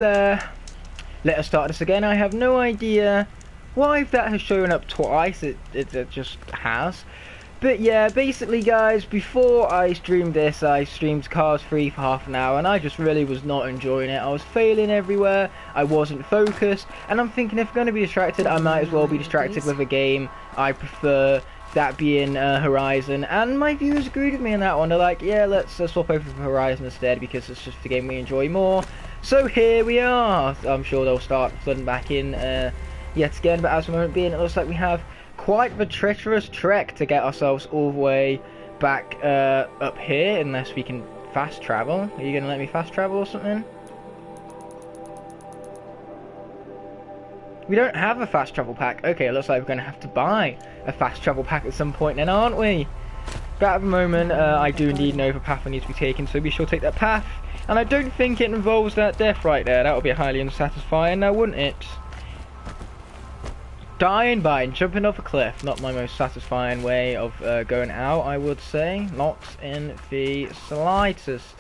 Let us start this again. I have no idea why that has shown up twice. It just has. But yeah, basically guys, before I streamed this, I streamed Cars 3 for half an hour, and I just really was not enjoying it. I was failing everywhere, I wasn't focused, and I'm thinking if I'm going to be distracted, I might as well be distracted with a game I prefer, that being Horizon. And my viewers agreed with me on that one. They're like, yeah, let's swap over for Horizon instead, because it's just the game we enjoy more. So here we are. I'm sure they'll start flooding back in yet again, but as the moment being, it looks like we have quite the treacherous trek to get ourselves all the way back up here, unless we can fast travel. Are you going to let me fast travel or something? We don't have a fast travel pack. Okay, it looks like we're going to have to buy a fast travel pack at some point then, aren't we? But at the moment, I do indeed know the path I need to be taken, so we shall take that path. And I don't think it involves that death right there. That would be highly unsatisfying now, wouldn't it? Dying by jumping off a cliff. Not my most satisfying way of going out, I would say. Not in the slightest.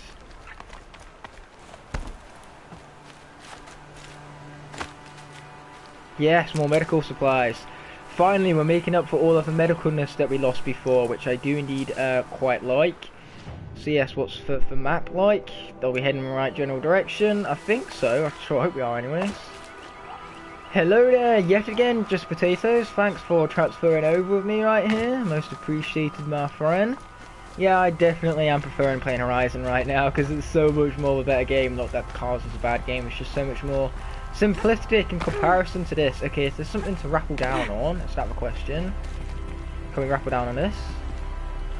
Yes, more medical supplies. Finally, we're making up for all of the medicalness that we lost before, which I do indeed quite like. So yes, what's the map like? Are we heading in the right general direction? I think so. I sure hope we are anyways. Hello there, yet again, Just Potatoes. Thanks for transferring over with me right here. Most appreciated, my friend. Yeah, I definitely am preferring playing Horizon right now, because it's so much more of a better game. Not that Cars is a bad game, it's just so much more simplistic in comparison to this. Okay, is there something to rappel down on? Is that the question? Can we rappel down on this?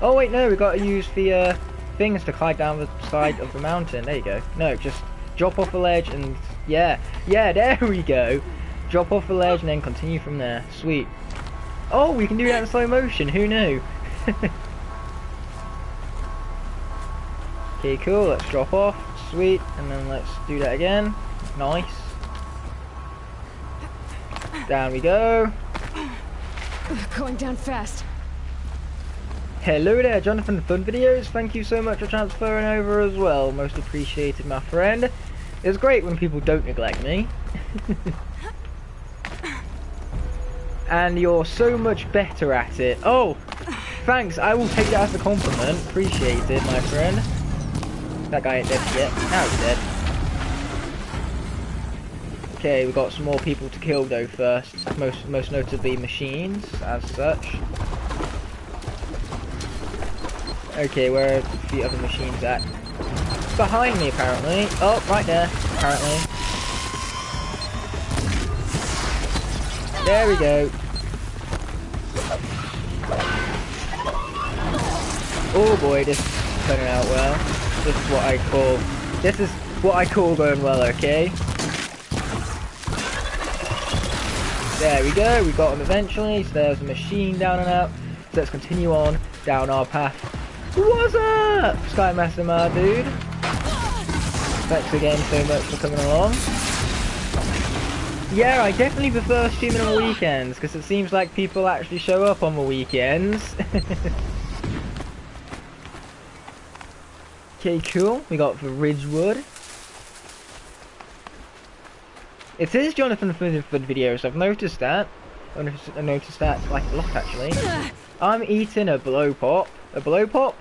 Oh wait, no, we've got to use the things to climb down the side of the mountain. There you go. No, just drop off the ledge and yeah, there we go. Drop off the ledge and then continue from there. Sweet. Oh, we can do that in slow motion. Who knew? Okay, cool. Let's drop off. Sweet. And then let's do that again. Nice. Down we go. Going down fast. Hello there, Jonathan Fun Videos. Thank you so much for transferring over as well. Most appreciated, my friend. It's great when people don't neglect me. And you're so much better at it. Oh, thanks. I will take that as a compliment. Appreciate it, my friend. That guy ain't dead yet. Now he's dead. Okay, we've got some more people to kill though first. Most notably machines, as such. Okay, where are the other machines at? Behind me, apparently. Oh, right there, apparently. There we go. Oh boy, this is turning out well. This is what I call going well, okay? There we go, we got him eventually. So there's a machine down and out. So let's continue on down our path. What's up, Sky Master, my dude? Thanks again so much for coming along. Yeah, I definitely prefer streaming on the weekends, because it seems like people actually show up on the weekends. Okay, cool. We got the Ridgewood. It is Jonathan Fun Videos, I've noticed that. I noticed that like a lot, actually. I'm eating a blow pop. A blow pop?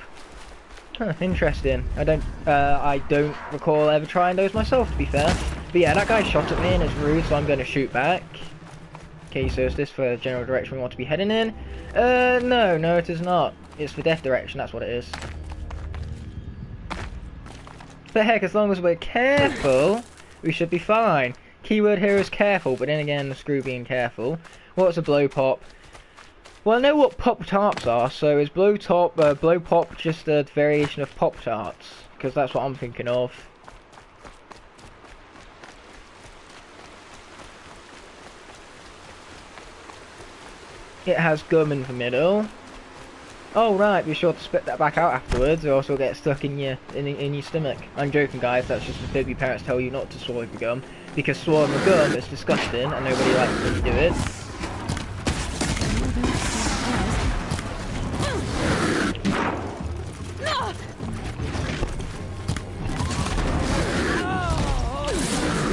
Huh, interesting. I don't recall ever trying those myself, to be fair. But yeah, that guy shot at me and it's rude, so I'm going to shoot back. Okay, so is this for the general direction we want to be heading in? No, it is not. It's the death direction, that's what it is. But heck, as long as we're careful, we should be fine. Keyword here is careful, but then again, screw being careful. What's a blow pop? Well, I know what Pop-Tarts are, so is blow pop just a variation of Pop-Tarts? Because that's what I'm thinking of. It has gum in the middle. Oh right, be sure to spit that back out afterwards, or else it'll get stuck in your stomach. I'm joking, guys. That's just the thing your parents tell you not to swallow the gum, because swallowing the gum is disgusting, and nobody likes when you do it.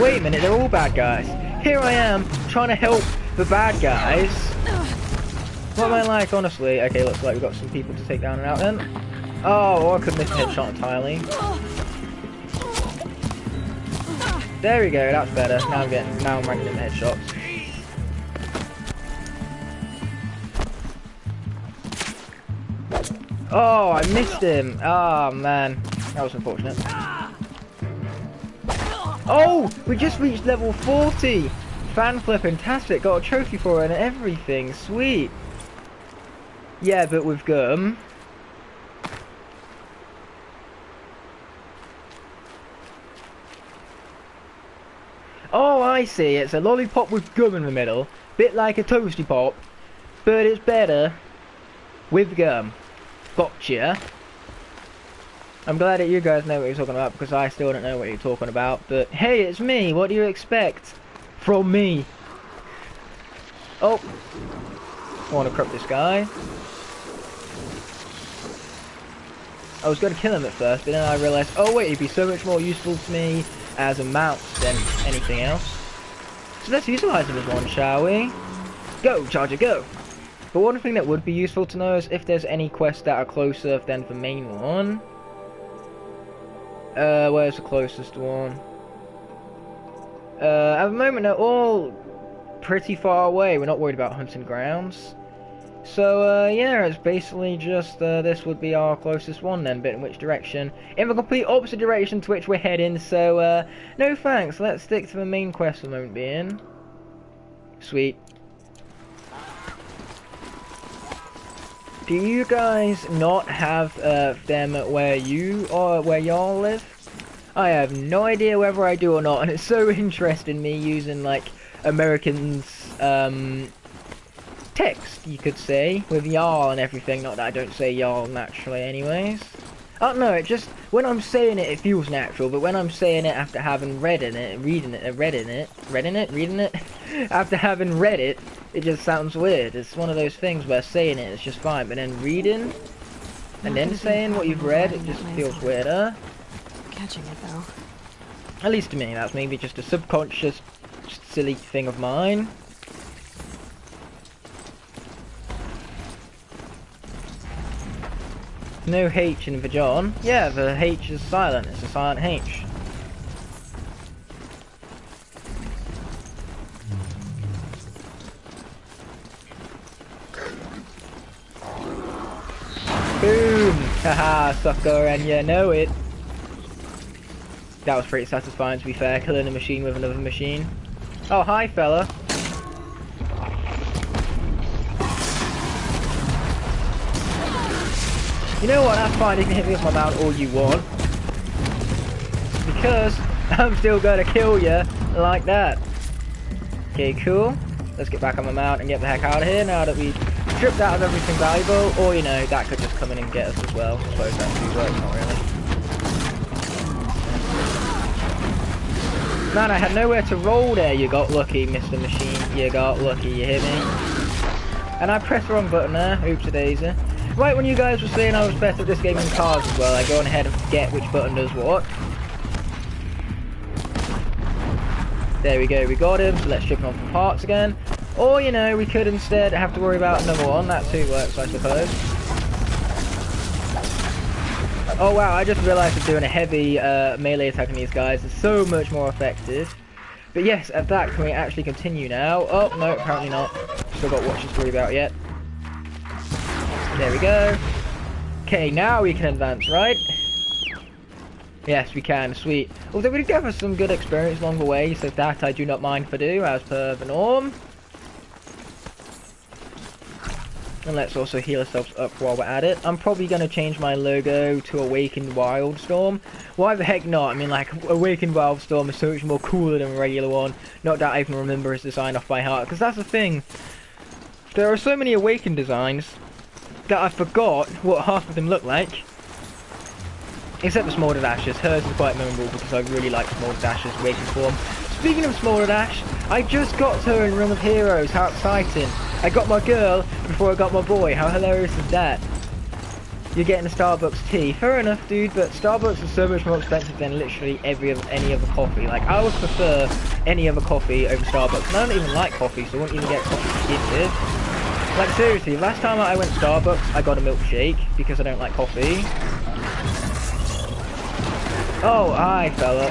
Wait a minute, they're all bad guys. Here I am, trying to help the bad guys. What am I like, honestly? Okay, looks like we've got some people to take down and out then. Oh, I could miss a headshot entirely. There we go, that's better. Now I'm ranking in the headshots. Oh, I missed him. Oh man, that was unfortunate. Oh, we just reached level 40. Fan flip-tastic, got a trophy for it and everything. Sweet. Yeah, but with gum. Oh, I see. It's a lollipop with gum in the middle. Bit like a Toasty Pop, but it's better with gum. Gotcha. I'm glad that you guys know what you're talking about because I still don't know what you're talking about. But hey, it's me. What do you expect from me? Oh. I want to crop this guy. I was going to kill him at first, but then I realised, oh wait, he'd be so much more useful to me as a mount than anything else. So let's utilise him as one, shall we? Go, Charger, go! But one thing that would be useful to know is if there's any quests that are closer than the main one. Where's the closest one? At the moment they're all pretty far away. We're not worried about hunting grounds. So, yeah, it's basically just, this would be our closest one then, but in which direction? In the complete opposite direction to which we're heading, so, no thanks, let's stick to the main quest for the moment being. Sweet. Do you guys not have, them where you, or where y'all live? I have no idea whether I do or not, and it's so interesting me using, like, Americans, text, you could say, with y'all and everything. Not that I don't say y'all naturally anyways. I don't know, it just, when I'm saying it, it feels natural, but when I'm saying it after having reading it, after having read it, it just sounds weird. It's one of those things where saying it is just fine, but then reading, and then saying what you've read, it just feels weirder. Catching it though. At least to me, that's maybe just a subconscious, silly thing of mine. No H in the John. Yeah, the H is silent. It's a silent H. Boom! Haha, sucker, and you know it. That was pretty satisfying, to be fair, killing a machine with another machine. Oh, hi, fella. You know what, that's fine, you can hit me with my mount all you want. Because I'm still gonna kill you like that. Okay, cool. Let's get back on my mount and get the heck out of here now that we've stripped out of everything valuable. Or, you know, that could just come in and get us as well. I suppose that could work, not really. Man, I had nowhere to roll there. You got lucky, Mr. Machine. You got lucky, you hear me? And I pressed the wrong button there. Oops-a-daisy. Right when you guys were saying I was best at this game in cars as well, I go on ahead and forget which button does what. There we go, we got him, so let's strip him off the parts again. Or, you know, we could instead have to worry about another one, that too works I suppose. Oh wow, I just realised that doing a heavy melee attack on these guys is so much more effective. But yes, at that, can we actually continue now? Oh, no, apparently not. Still got watches to worry about yet. There we go. Okay, now we can advance, right? Yes, we can. Sweet. Although we did give us some good experience along the way, so that I do not mind for do, as per the norm. And let's also heal ourselves up while we're at it. I'm probably going to change my logo to Awakened Wildstorm. Why the heck not? I mean, like, Awakened Wildstorm is so much more cooler than a regular one. Not that I even remember his design off by heart, because that's the thing. There are so many Awakened designs that I forgot what half of them look like. Except for Smoldered Ashes. Hers is quite memorable because I really like Smoldered Ashes Awakened form. Speaking of Smoldered Ash, I just got her in Ring of Heroes. How exciting. I got my girl before I got my boy. How hilarious is that? you're getting a Starbucks tea. Fair enough, dude, but Starbucks is so much more expensive than literally any other coffee. Like, I would prefer any other coffee over Starbucks. And I don't even like coffee, so I wouldn't even get coffee to begin with. Like, seriously, last time I went to Starbucks, I got a milkshake because I don't like coffee. Oh, hi, fella.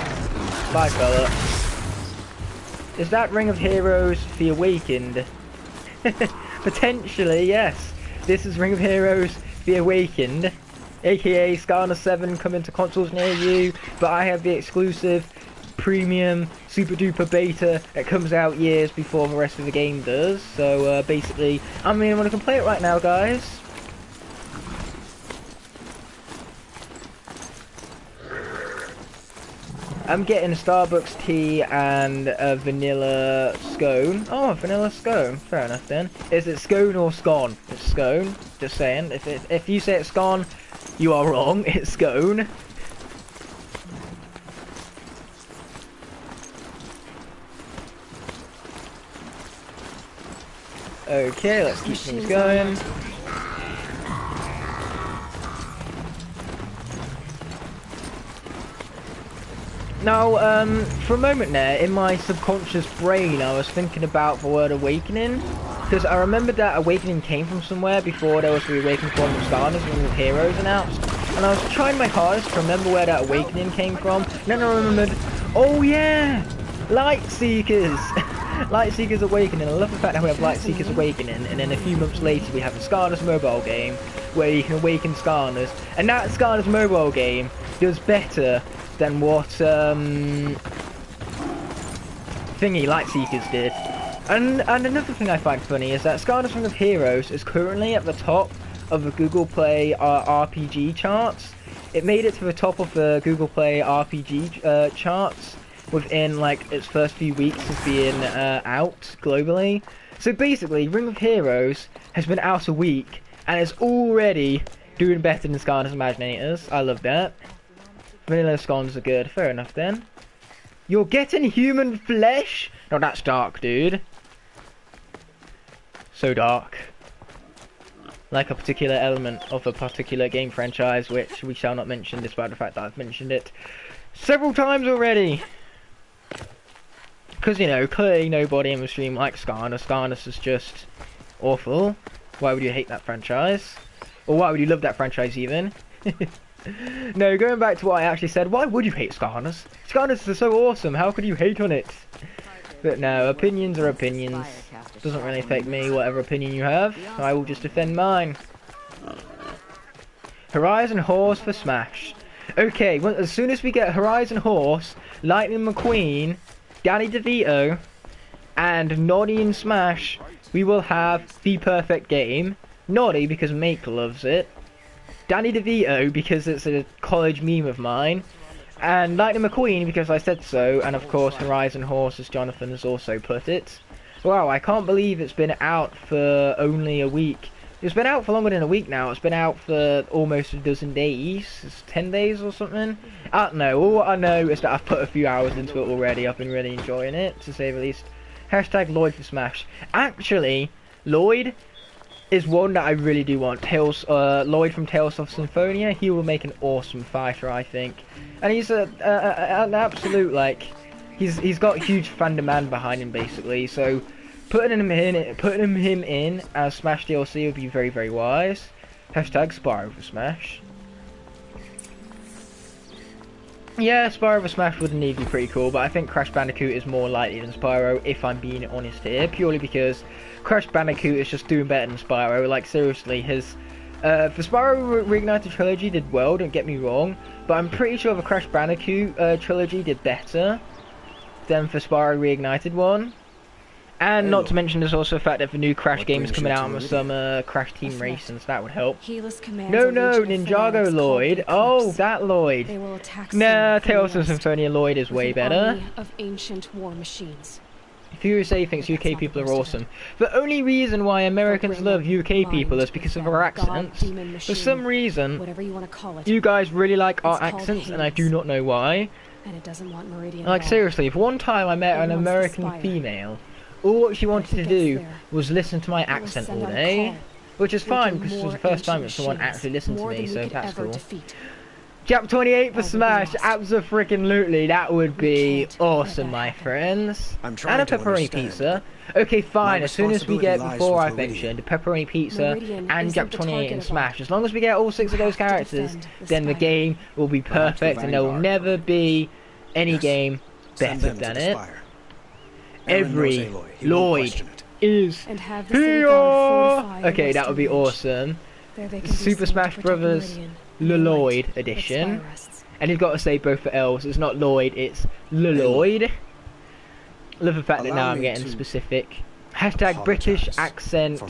Bye, fella. Is that Ring of Heroes The Awakened? Potentially, yes. This is Ring of Heroes The Awakened, aka Skarner 7 coming to consoles near you, but I have the exclusive premium super duper beta that comes out years before the rest of the game does. So basically, I'm going to play it right now, guys. I'm getting a Starbucks tea and a vanilla scone. Oh, a vanilla scone. Fair enough then. Is it scone or scone? It's scone. Just saying. If you say it's scone, you are wrong. It's scone. Okay, let's keep things going. Now, for a moment there, in my subconscious brain, I was thinking about the word awakening, because I remembered that awakening came from somewhere before there was the awakened form of Skarner when the Heroes announced, and I was trying my hardest to remember where that awakening came from, and then I remembered, oh yeah, Lightseekers! Lightseekers Awakening. I love the fact that we have Lightseekers Awakening, and then a few months later we have the Skarner's mobile game, where you can awaken Skarners, and that Skarner's mobile game does better than what thingy Lightseekers did. And another thing I find funny is that Skarner's Ring of Heroes is currently at the top of the Google Play RPG charts. It made it to the top of the Google Play RPG charts within like its first few weeks of being out globally. So basically, Ring of Heroes has been out a week and is already doing better than Skarner's Imaginators. I love that. Vanilla scones are good. Fair enough then. You're getting human flesh? No, that's dark, dude. So dark. Like a particular element of a particular game franchise, which we shall not mention, despite the fact that I've mentioned it several times already. Because, you know, clearly nobody in the stream likes Skarner. Skarner is just awful. Why would you hate that franchise? Or why would you love that franchise even? No, going back to what I actually said, why would you hate Skarners? Skarners are so awesome, how could you hate on it? But no, opinions are opinions. Doesn't really affect me, whatever opinion you have. I will just defend mine. Horizon Horse for Smash. Okay, well, as soon as we get Horizon Horse, Lightning McQueen, Danny DeVito, and Noddy in Smash, we will have the perfect game. Noddy because Make loves it. Danny DeVito because it's a college meme of mine, and Lightning McQueen because I said so, and of course Horizon Horse as Jonathan has also put it. Wow, I can't believe it's been out for only a week. It's been out for longer than a week now. It's been out for almost a dozen days. It's 10 days or something. I don't know. All I know is that I've put a few hours into it already. I've been really enjoying it, to say the least. Hashtag Lloyd for Smash. Actually, Lloyd is one that I really do want. Lloyd from Tales of Symphonia. He will make an awesome fighter, I think. And he's an absolute, like, he's got huge fan demand behind him, basically. So putting him in as Smash DLC would be very, very wise. Hashtag Spyro for Smash. Yeah, Spyro for Smash would indeed be pretty cool, but I think Crash Bandicoot is more likely than Spyro, if I'm being honest here, purely because Crash Bandicoot is just doing better than Spyro. Like, seriously, his for Spyro Reignited Trilogy did well, don't get me wrong, but I'm pretty sure the Crash Bandicoot trilogy did better than for Spyro Reignited one. And not to mention, there's also the fact that the new Crash game is coming out in the summer, Crash Team Racing, so that would help. No, Ninjago Lloyd. Oh, that Lloyd. Nah, Tales of Symphonia Lloyd is way better. If USA thinks UK people are awesome. The only reason why Americans love UK people is because of our accents. For some reason, you guys really like our accents, and I do not know why. Like, seriously, if one time I met an American female, all she wanted to do was listen to my accent all day. which is fine because this was the first time that someone actually listened to me, so that's cool. Jap 28 for Smash, abso-freaking-lutely, that would be awesome, my friends. And a pepperoni pizza. Okay, fine, as soon as we get, before I mentioned, the pepperoni pizza and Jap 28 in Smash, as long as we get all 6 of those characters, then the game will be perfect, and there will never be any game better than it. Every Lloyd is here! Okay, that would be awesome. Super Smash Brothers Lloyd edition, and you've got to say both for L's. It's not Lloyd, it's Lloyd. Love the fact that now I'm getting specific. Hashtag British accent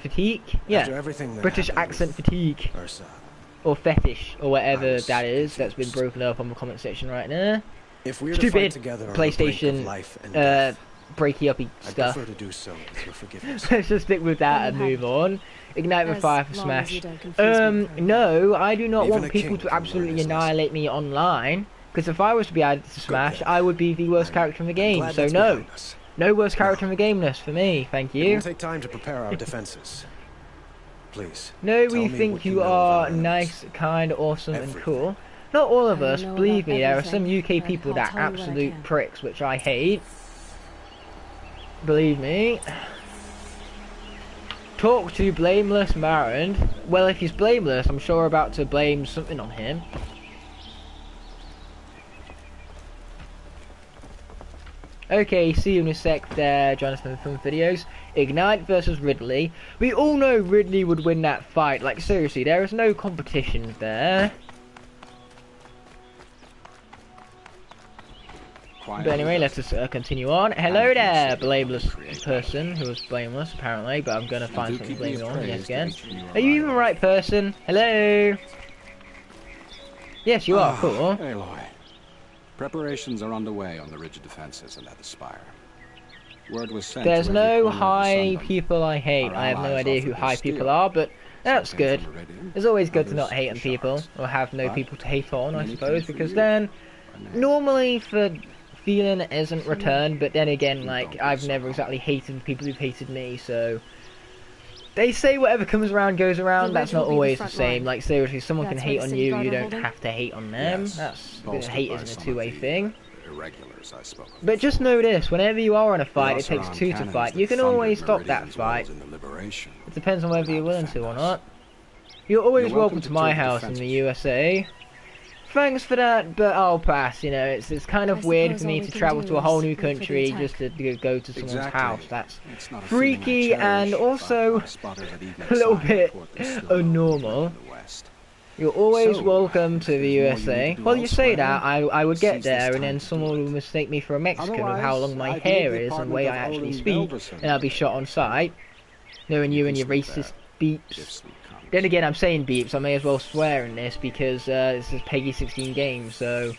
fatigue. Yeah, British accent fatigue or fetish or whatever that is. That's been broken up on the comment section right now. Stupid PlayStation breaky uppy stuff. Let's just stick with that and move on. Ignite the fire for Smash. No, I do not want people to absolutely annihilate me online. Because if I was to be added to Smash, I would be the worst character in the game. So no, no worst character in the game list for me. Thank you. It will take time to prepare our defenses. Please. No, we think you are nice, kind, awesome, and cool. Not all of us. Believe me, there are some UK people that are absolute pricks, which I hate. Believe me. Talk to Blameless Marin. Well, if he's blameless, I'm sure about to blame something on him. Okay, see you in a sec there, Jonathan from videos. Ignite versus Ridley. We all know Ridley would win that fight. Like, seriously, there is no competition there. But anyway, let's just continue on. Hello there, blameless person who was blameless, apparently, but I'm gonna find something to blame you on, yes again. Are you even the right person? Hello? Yes, you are, cool. Aloy. Preparations are underway on the ridge defenses and at the Spire. Word was sent. There's no high people I hate. I have no idea who high people are, but that's good. It's always good to not hate on people, or have no people to hate on, I suppose, because then, normally for feeling isn't returned, but then again, like, I've never exactly hated the people who've hated me, so they say whatever comes around goes around. That's not always the same. Like, seriously, someone can hate on you, you don't have to hate on them. That's, hate isn't a two-way thing. But just know this, whenever you are on a fight, it takes two to fight. You can always stop that fight. It depends on whether you're willing to or not. You're always welcome to my house in the USA. Thanks for that, but I'll pass, you know, it's kind of weird for me to travel to a whole new country just to go to someone's house. That's freaky and also a little bit unnormal. You're always welcome to the USA. Well, you say that, I would get there and then someone will mistake me for a Mexican with how long my hair is and the way I actually speak, and I'll be shot on sight. Knowing you and your racist beeps. Then again, I'm saying beeps, I may as well swear in this because this is Peggy 16 games, so...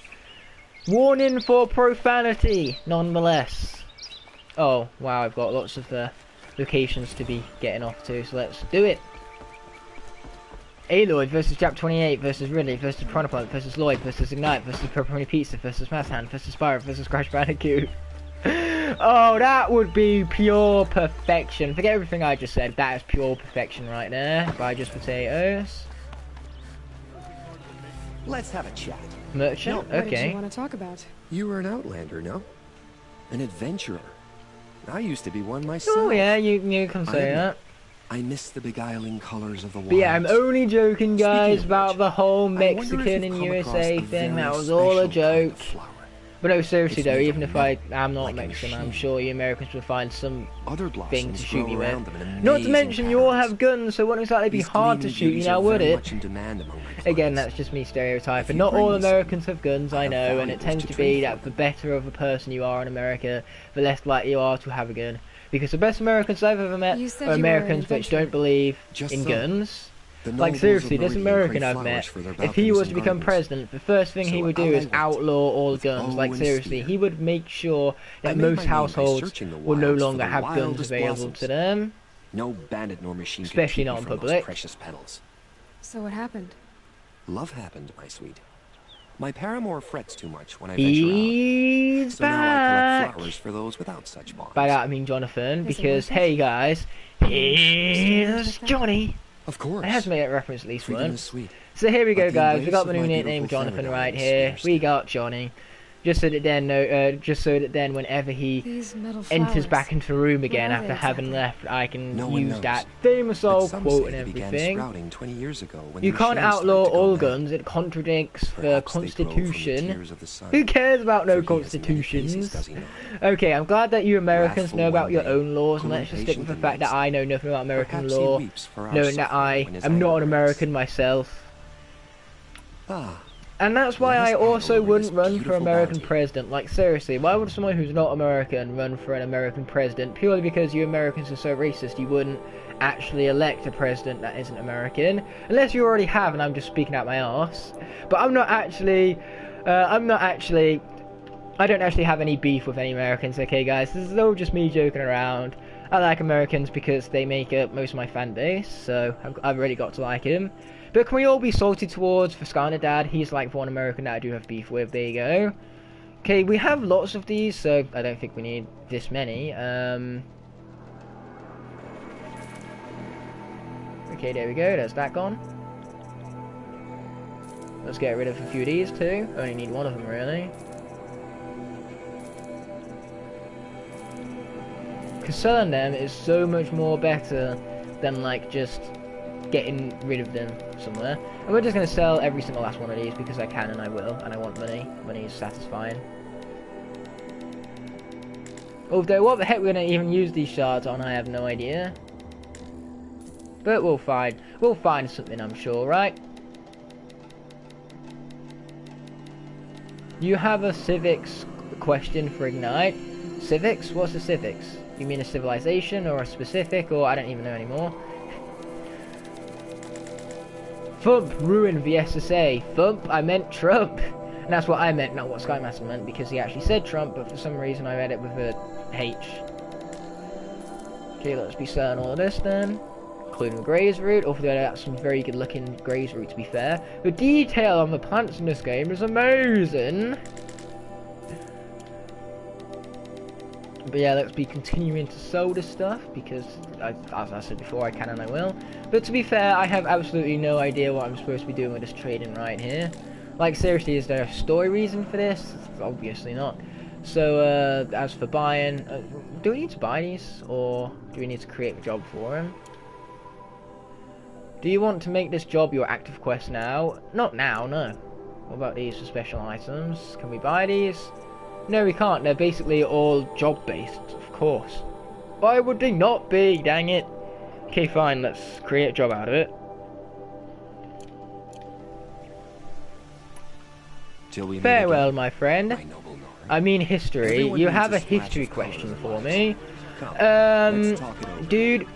Warning for profanity, nonetheless. Oh, wow, I've got lots of locations to be getting off to, so let's do it. Aloy versus Jap 28 versus Ridley versus Chronoplant versus Lloyd versus Ignite versus Pepperoni Pizza versus Masshand versus Spyro versus Crash Bandicoot. Oh, that would be pure perfection. Forget everything I just said. That is pure perfection right there. By just potatoes. Let's have a chat. Merchant? Okay. What did you want to talk about? You were an outlander, no? An adventurer. I used to be one myself. Oh yeah, you can say that. I miss the beguiling colors of the wild. But yeah, I'm only joking, guys, about the whole Mexican and USA thing. That was all a joke. But no, seriously though, even if I am not Mexican, I'm sure you Americans will find some thing to shoot you with. Not to mention, you all have guns, so it wouldn't exactly be hard to shoot you now, would it? Again, that's just me stereotyping. Not all Americans have guns, I know, and it tends to be that the better of a person you are in America, the less likely you are to have a gun. Because the best Americans I've ever met are Americans which don't believe in guns. Like seriously, this American I've met, if he was to become president, the first thing he would do is outlaw all guns. Like seriously, he would make sure that most households will no longer have guns available to them. No bandit nor machine, especially not in public. Precious petals. So what happened? Love happened, my sweet. My paramour frets too much when I venture He's out. So now I collect powers for those without such bonds. By that I mean Jonathan, Is it because, worth it? hey guys, here's Johnny. Of course. I have to make that reference at least Freedom is once. sweet. So here we go, But the guys. We got embrace the of new my nickname beautiful Jonathan feminine right is here. fierce. We got Johnny. Just so that then, whenever he These metal enters flowers. back into the room again are after they having exactly? left, I can No one use knows. that famous But old some quote say and they began everything. sprouting 20 years ago when You their can't shells outlaw started to go all mad. guns. It contradicts the Perhaps they grow from the Constitution. tears of the sun. Who cares about no For he has many faces, constitutions? does he not? Okay, I'm glad that you Americans Wrathful know about one your day, own laws, and cool let's just and stick with the patient fact that and I know nothing about American Perhaps he law, weeps for our knowing that suffering when his I'm not anger an breaks. American myself. Ah, And that's why Let us I battle also over wouldn't this run for beautiful American bounty. president. Like, seriously, why would someone who's not American run for an American president? Purely because you Americans are so racist, you wouldn't actually elect a president that isn't American. Unless you already have, and I'm just speaking out my arse. But I don't actually have any beef with any Americans, okay, guys? This is all just me joking around. I like Americans because they make up most of my fan base, so I've really got to like him. But can we all be salty towards Viscana Dad? He's like one American that I do have beef with. There you go. Okay, we have lots of these, so I don't think we need this many. Okay, there we go. There's that gone. Let's get rid of a few of these too. Only need one of them, really. Because selling them is so much more better than, like, just getting rid of them somewhere. And we're just going to sell every single last one of these because I can and I will, and I want money. Money is satisfying. Although, what the heck we're going to even use these shards on, I have no idea. But we'll find something, I'm sure, right? You have a civics question for Ignite. Civics? What's a civics? You mean a civilization or a specific, or I don't even know anymore. Thump, ruin the SSA. Thump, I meant Trump. And that's what I meant, not what Skymaster meant, because he actually said Trump, but for some reason I read it with a H. Okay, let's be selling all of this then. Including the Graze Root, although that's some very good looking Graze Root to be fair. The detail on the plants in this game is amazing. But yeah, let's be continuing to sell this stuff, because, as I said before, I can and I will. But to be fair, I have absolutely no idea what I'm supposed to be doing with this trading right here. Like, seriously, is there a story reason for this? Obviously not. So, as for buying, do we need to buy these, or do we need to create a job for him? Do you want to make this job your active quest now? Not now, no. What about these for special items? Can we buy these? No, we can't. They're basically all job-based, of course. Why would they not be? Dang it. Okay, fine. Let's create a job out of it. till we meet Farewell, again, my friend. my noble Nora. I mean history. Everyone You needs have a a splash history of color question in for life. me. Come, let's talk it over. Dude,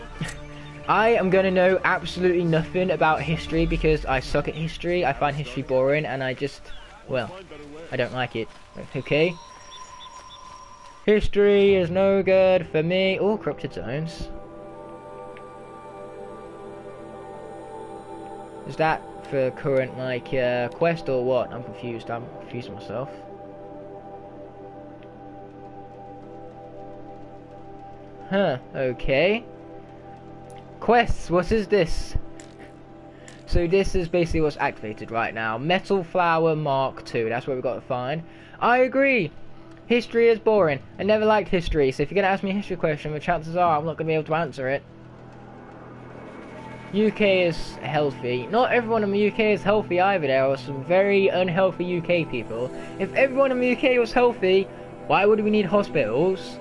I am gonna know absolutely nothing about history because I suck at history. I find history boring, and I just, well, I don't like it. Okay. History is no good for me. Oh, corrupted zones. Is that for current, like, quest or what? I'm confused. I'm confusing myself. Huh, okay. Quests, what is this? So this is basically what's activated right now. Metal Flower Mark II, that's what we've got to find. I agree. History is boring. I never liked history, so if you're going to ask me a history question, the chances are I'm not going to be able to answer it. UK is healthy. Not everyone in the UK is healthy either. There are some very unhealthy UK people. If everyone in the UK was healthy, why would we need hospitals?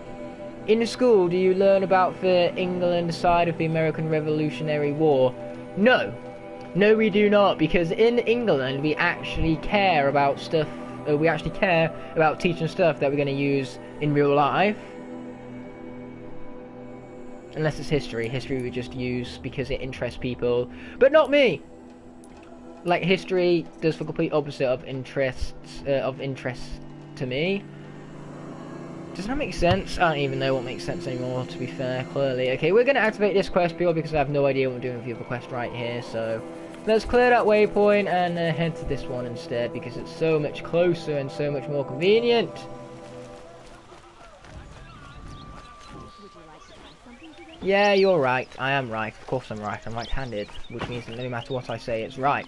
In school, do you learn about the England side of the American Revolutionary War? No. No, we do not, because in England, we actually care about stuff, we actually care about teaching stuff that we're going to use in real life. Unless it's history. History we just use because it interests people. But not me! Like, history does the complete opposite of interest to me. Does that make sense? I don't even know what makes sense anymore, to be fair, clearly. Okay, we're going to activate this quest purely because I have no idea what I'm doing with the other quest right here, so let's clear that waypoint and head to this one instead because it's so much closer and so much more convenient. Yeah, you're right. I am right. Of course I'm right. I'm right-handed, which means that no matter what I say, it's right.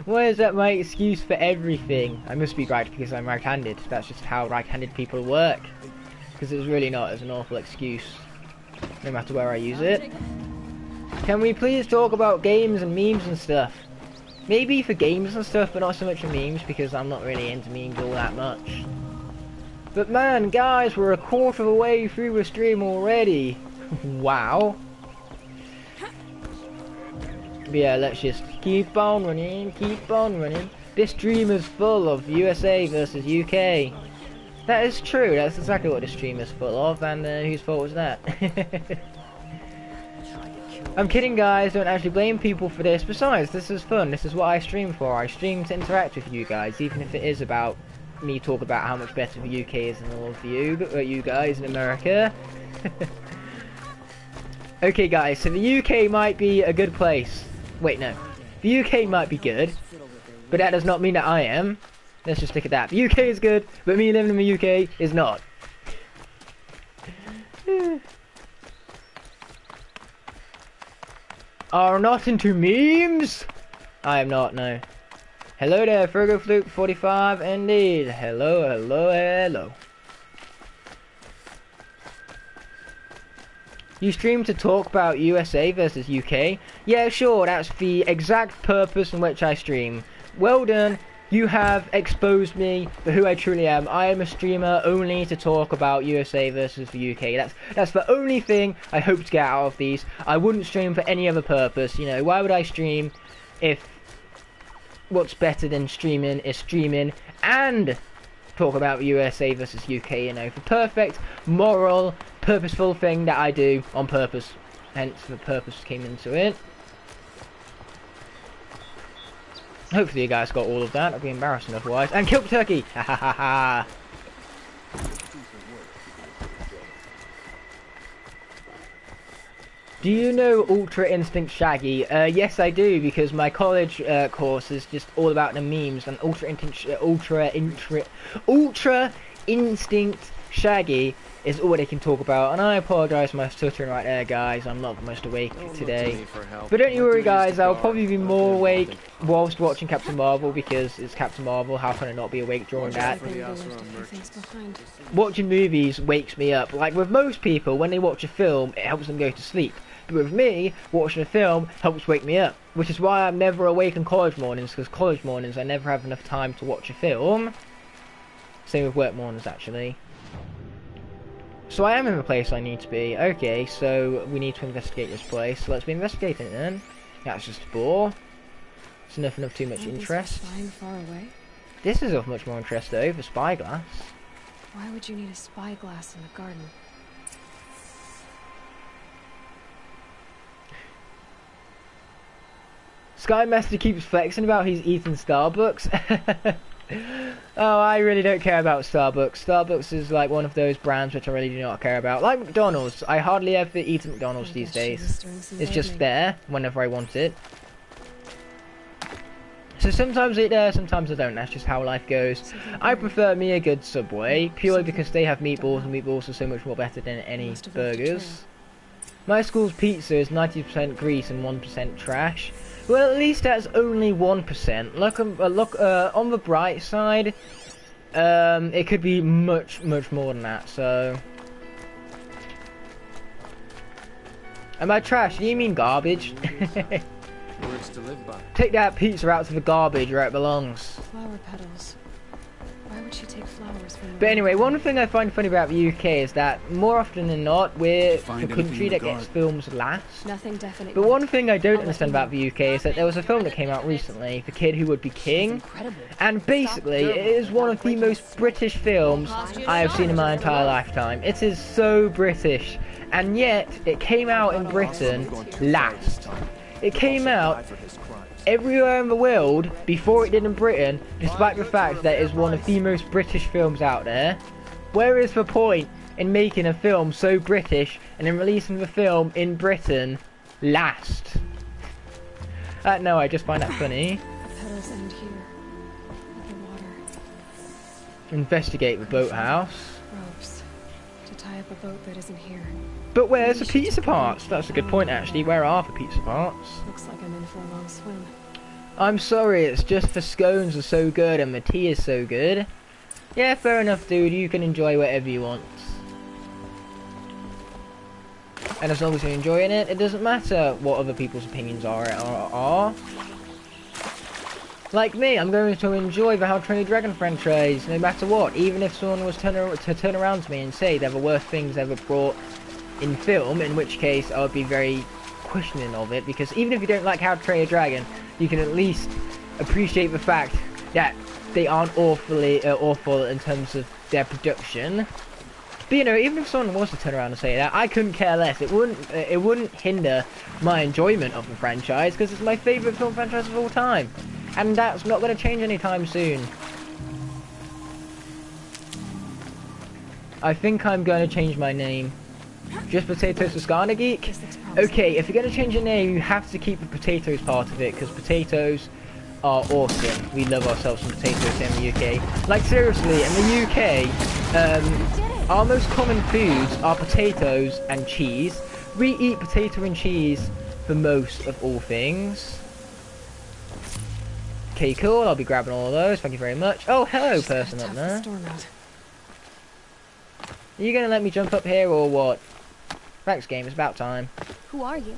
Why is that my excuse for everything? I must be right because I'm right-handed. That's just how right-handed people work. Because it's really not. It's an awful excuse, no matter where I use it. Can we please talk about games and memes and stuff? Maybe for games and stuff, but not so much for memes, because I'm not really into memes all that much. But man, guys, we're a quarter of the way through the stream already. Wow. But yeah, let's just keep on running, keep on running. This stream is full of USA versus UK. That is true, that's exactly what this stream is full of, and whose fault was that? I'm kidding, guys, don't actually blame people for this. Besides, this is fun, this is what I stream for. I stream to interact with you guys, even if it is about me talk about how much better the UK is than all of you guys in America. Okay, guys, so the UK might be a good place. Wait, no. The UK might be good, but that does not mean that I am. Let's just stick at that. The UK is good, but me living in the UK is not. Are not into memes? I am not, no. Hello there, FergoFluke45, indeed. Hello, hello, hello. You stream to talk about USA versus UK? Yeah, sure, that's the exact purpose in which I stream. Well done, you have exposed me for who I truly am. I am a streamer only to talk about USA versus the UK. That's the only thing I hope to get out of these. I wouldn't stream for any other purpose, you know. Why would I stream if what's better than streaming is streaming and talk about USA versus UK, you know, the perfect, moral, purposeful thing that I do on purpose. Hence the purpose came into it. Hopefully you guys got all of that. I'd be embarrassing otherwise. And kill the turkey! Ha ha ha ha! Do you know Ultra Instinct Shaggy? Yes, I do, because my college course is just all about the memes, and Ultra Instinct Shaggy is all they can talk about. And I apologise for my stuttering right there, guys. I'm not the most awake today. But don't you worry, guys. I'll probably be more awake whilst watching Captain Marvel, because it's Captain Marvel. How can I not be awake during that? Watching movies wakes me up. Like with most people, when they watch a film, it helps them go to sleep. But with me, watching a film helps wake me up, which is why I'm never awake on college mornings, because college mornings I never have enough time to watch a film. Same with work mornings, actually. So I am in the place I need to be. Okay, so we need to investigate this place. So let's be investigating it then. That's just 4. It's nothing of too much interest. Flying far away? This is of much more interest though, the spyglass. Why would you need a spyglass in the garden? Sky Master keeps flexing about he's eating Starbucks. Oh, I really don't care about Starbucks. Starbucks is like one of those brands which I really do not care about. Like McDonald's, I hardly ever eat at McDonald's these days. It's just there whenever I want it. So sometimes I eat there, sometimes I don't. That's just how life goes. I prefer me a good Subway, purely because they have meatballs, and meatballs are so much more better than any burgers. My school's pizza is 90% grease and 1% trash. Well, at least that's only 1%. Look, on the bright side, it could be much more than that. So, and by trash, do you mean garbage? Words to live by. Take that pizza out to the garbage where it belongs. Flower petals. Why would she take flowers from? But anyway, one thing I find funny about the UK is that more often than not, we're the country that gets films last. Nothing definite. But one thing I don't understand about the UK is that there was a film that came out recently, The Kid Who Would Be King, and basically it is one of the most British films I have seen in my entire lifetime. It is so British, and yet it came out in Britain last. It came out everywhere in the world before it did in Britain, despite the fact that it is one of the most British films out there. Where is the point in making a film so British and then releasing the film in Britain last? No, I just find that funny. The petals end here. At the water. Investigate the boathouse. Ropes. To to tie up a boat that isn't here. But where's the pizza parts? That's a good point, actually. Where are the pizza parts? Looks like I'm in for a long swim. I'm sorry, it's just the scones are so good and the tea is so good. Yeah, fair enough, dude. You can enjoy whatever you want. And as long as you're enjoying it, it doesn't matter what other people's opinions are. Like me, I'm going to enjoy the How to Train Your Dragon franchise, no matter what. Even if someone was to turn around to me and say they're the worst things ever brought in film, in which case I would be very questioning of it. Because even if you don't like How to Train Your Dragon, you can at least appreciate the fact that they aren't awful in terms of their production. But you know, even if someone was to turn around and say that, I couldn't care less. It wouldn't hinder my enjoyment of the franchise, because it's my favourite film franchise of all time. And that's not going to change anytime soon. I think I'm going to change my name. Just Potatoes to Skana Geek? Okay, if you're going to change your name, you have to keep the potatoes part of it, because potatoes are awesome. We love ourselves some potatoes in the UK. Like seriously, in the UK, our most common foods are potatoes and cheese. We eat potato and cheese for most of all things. Okay, cool. I'll be grabbing all of those. Thank you very much. Oh, hello, person up there. Are you going to let me jump up here or what? Thanks, game. It's about time. Who are you?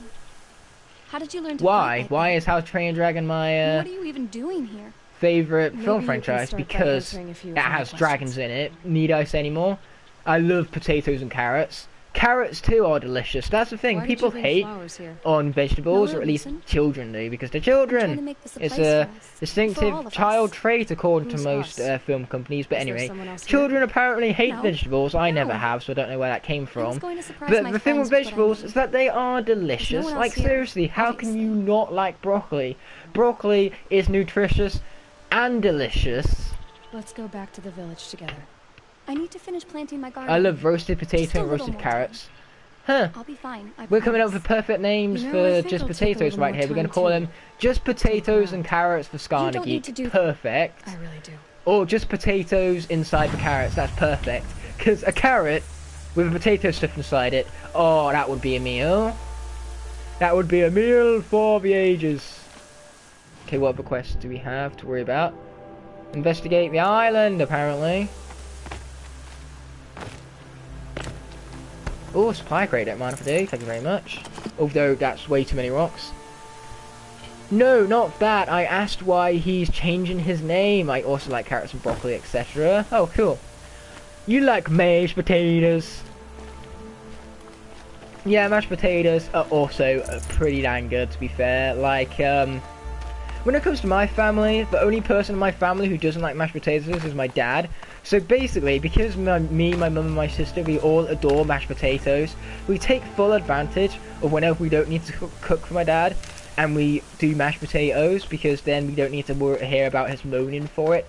How did you learn to Why? fight like Why that? is How to Train Your Dragon my What are you even doing here? favorite Maybe film you can franchise? start by Because answering a few it of my has questions. dragons in it. Need I say any more? I love potatoes and carrots. Carrots too are delicious. That's the thing. Why did People you bring hate flowers here? on vegetables, No or at least reason. children do, because they're I'm trying to children. make this a It's place a for us. For distinctive all of child us. trait according to Who's most us? film companies. But Is there anyway, someone else here? children apparently hate No. vegetables. I never No. have, so I don't know where that came I was from. going to surprise But my the thing with friends what I vegetables made. is that they are delicious. one else Like here, seriously, how can obviously. you not like broccoli? Broccoli is nutritious and delicious. Let's go back to the village together. I need to finish planting my garden. I love roasted Just potato a and little roasted more carrots. Huh. I'll be fine. We're coming up with promise. perfect names You know, I for think just I'll take a potatoes little right more here. We're going to time, call too. them just potatoes and that. carrots for Skana don't need Geek. to do that. Perfect. I really do. Or just potatoes inside the carrots. That's perfect. Because a carrot with a potato stuffed inside it, oh, that would be a meal. That would be a meal for the ages. Okay, what other quests do we have to worry about? Investigate the island, apparently. Oh, supply crate, don't mind if I do. Thank you very much. Although that's way too many rocks. No, not that. I asked why he's changing his name. I also like carrots and broccoli, etc. Oh, cool. You like mashed potatoes. Yeah, mashed potatoes are also pretty dang good, to be fair. Like, when it comes to my family, the only person in my family who doesn't like mashed potatoes is my dad. So basically, because me, my mum and my sister, we all adore mashed potatoes, we take full advantage of whenever we don't need to cook for my dad, and we do mashed potatoes, because then we don't need to hear about his moaning for it.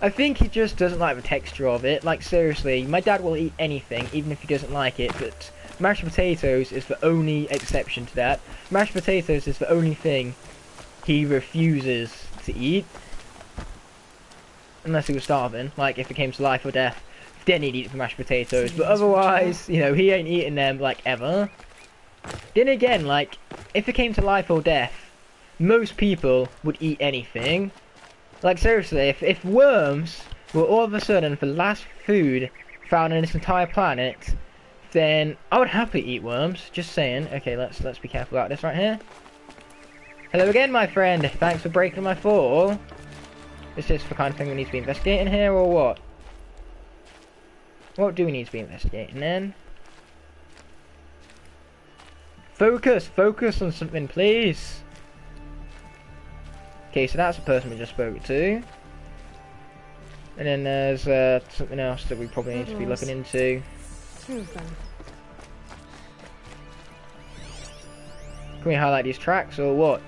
I think he just doesn't like the texture of it. Like seriously, my dad will eat anything, even if he doesn't like it, but mashed potatoes is the only exception to that. Mashed potatoes is the only thing he refuses to eat. Unless he was starving, like if it came to life or death, then he'd eat the mashed potatoes. But otherwise, you know, he ain't eating them like ever. Then again, like if it came to life or death, most people would eat anything. Like seriously, if worms were all of a sudden the last food found on this entire planet, then I would happily eat worms. Just saying. Okay, let's be careful about this right here. Hello again, my friend. Thanks for breaking my fall. Is this the kind of thing we need to be investigating here, or what? What do we need to be investigating then? Focus on something, please. Okay, so that's the person we just spoke to. And then there's something else that we probably need to be looking into. Two of them. Can we highlight these tracks, or what?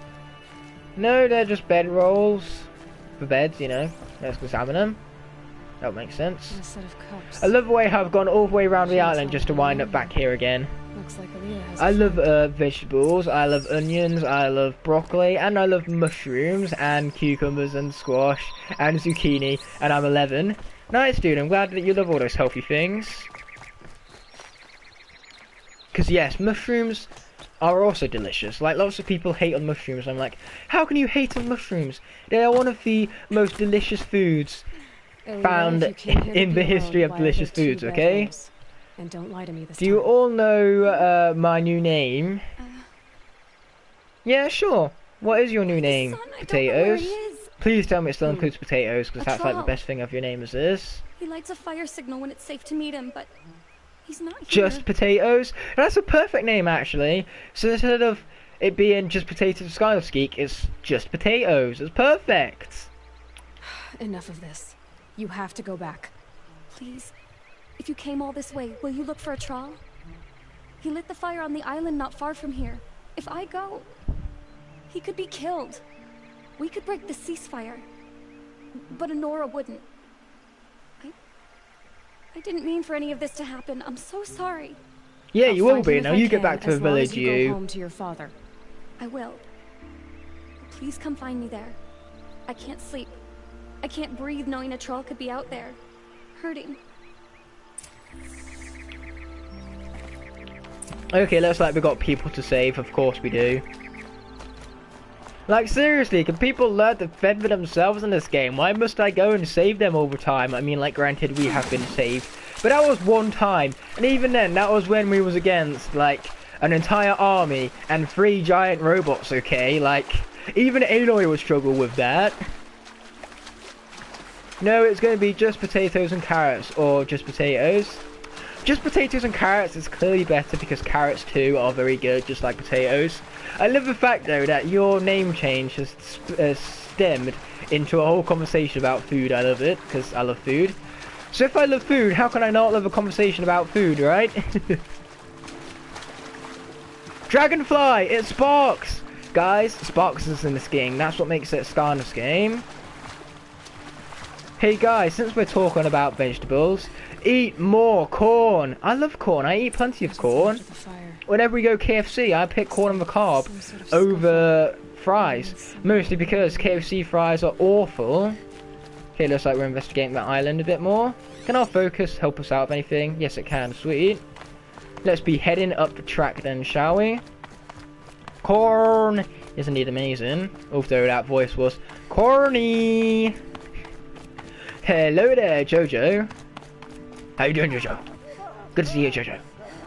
No, they're just bed rolls. For beds, you know. Let's examine them. That would make sense. And a set of cups. I love the way how I've gone all the way around the island just to wind up back here again. Looks like Alita has I a love vegetables, I love onions, I love broccoli, and I love mushrooms, and cucumbers, and squash, and zucchini, and I'm 11. Nice, dude, I'm glad that you love all those healthy things. Because yes, mushrooms are also delicious. Like, lots of people hate on mushrooms. I'm like, how can you hate on mushrooms? They are one of the most delicious foods found in the history of delicious foods, okay? And don't lie to me this Do you time. all know my new name? Yeah, sure. What is your new name? Son, I don't know where Potatoes? he is. Please tell me it still includes potatoes, because A that's like the troll. best thing of your name is this. He lights a fire signal when it's safe to meet him, but he's not here. Just Potatoes? That's a perfect name, actually. So instead of it being just Potatoes Skylskeek, it's just Potatoes. It's perfect. Enough of this. You have to go back. Please, if you came all this way, will you look for a troll? He lit the fire on the island not far from here. If I go, he could be killed. We could break the ceasefire, but Honora wouldn't. I didn't mean for any of this to happen. I'm so sorry. Yeah, I'll you will find be. him if Now I you get can, back to as the long as village, you go you. home to your father. I will. Please come find me there. I can't sleep. I can't breathe knowing a troll could be out there, hurting. Okay, looks like we got people to save. Of course we do. Like, seriously, can people learn to fend for themselves in this game? Why must I go and save them all the time? I mean, like, granted, we have been saved. But that was one time. And even then, that was when we was against, like, an entire army and 3 giant robots, okay? Like, even Aloy would struggle with that. No, it's going to be just potatoes and carrots, or just potatoes. Just potatoes and carrots is clearly better because carrots too are very good, just like potatoes. I love the fact though that your name change has stemmed into a whole conversation about food. I love it because I love food. So if I love food, how can I not love a conversation about food, right? Dragonfly, it sparks! Guys, sparks is in this game. That's what makes it a Skarnus game. Hey guys, since we're talking about vegetables, eat more corn. I love corn. I eat plenty of corn. After the fire. Whenever we go KFC, I pick corn on the cob over fries. Mostly because KFC fries are awful. Okay, looks like we're investigating that island a bit more. Can our focus help us out with anything? Yes, it can. Sweet. Let's be heading up the track then, shall we? Corn is indeed amazing. Although that voice was corny. Hello there, Jojo. How you doing, Jojo? Good to see you, Jojo.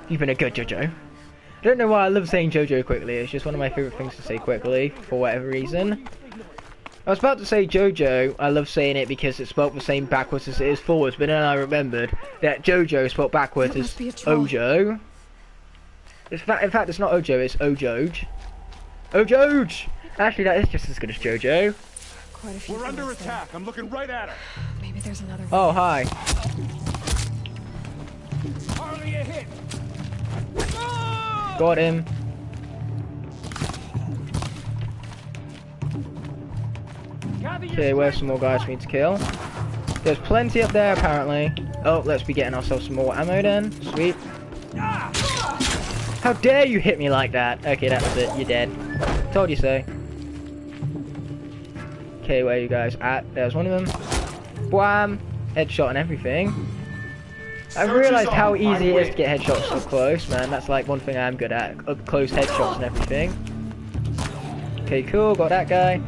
You've been a good Jojo. I don't know why I love saying Jojo quickly. It's just one of my favourite things to say quickly, for whatever reason. I was about to say Jojo. I love saying it because it's spelled the same backwards as it is forwards, but then I remembered that Jojo spelled backwards That is must be a troll. Ojo. In fact, it's not Ojo, it's Ojoj. Ojoj! Actually, that is just as good as Jojo. Quite a few We're under guards there. attack. I'm looking right at her. Maybe there's another way. Oh, hi. Hardly a hit. Got him. Okay, where's some more guys we need to kill? There's plenty up there, apparently. Oh, let's be getting ourselves some more ammo then. Sweet. How dare you hit me like that? Okay, that's it. You're dead. Told you so. Okay, where are you guys at? There's one of them. Wham! Headshot and everything. I've realised how easy it is to get headshots up close, man. That's like one thing I'm good at. Up close headshots and everything. Okay, cool. Got that guy.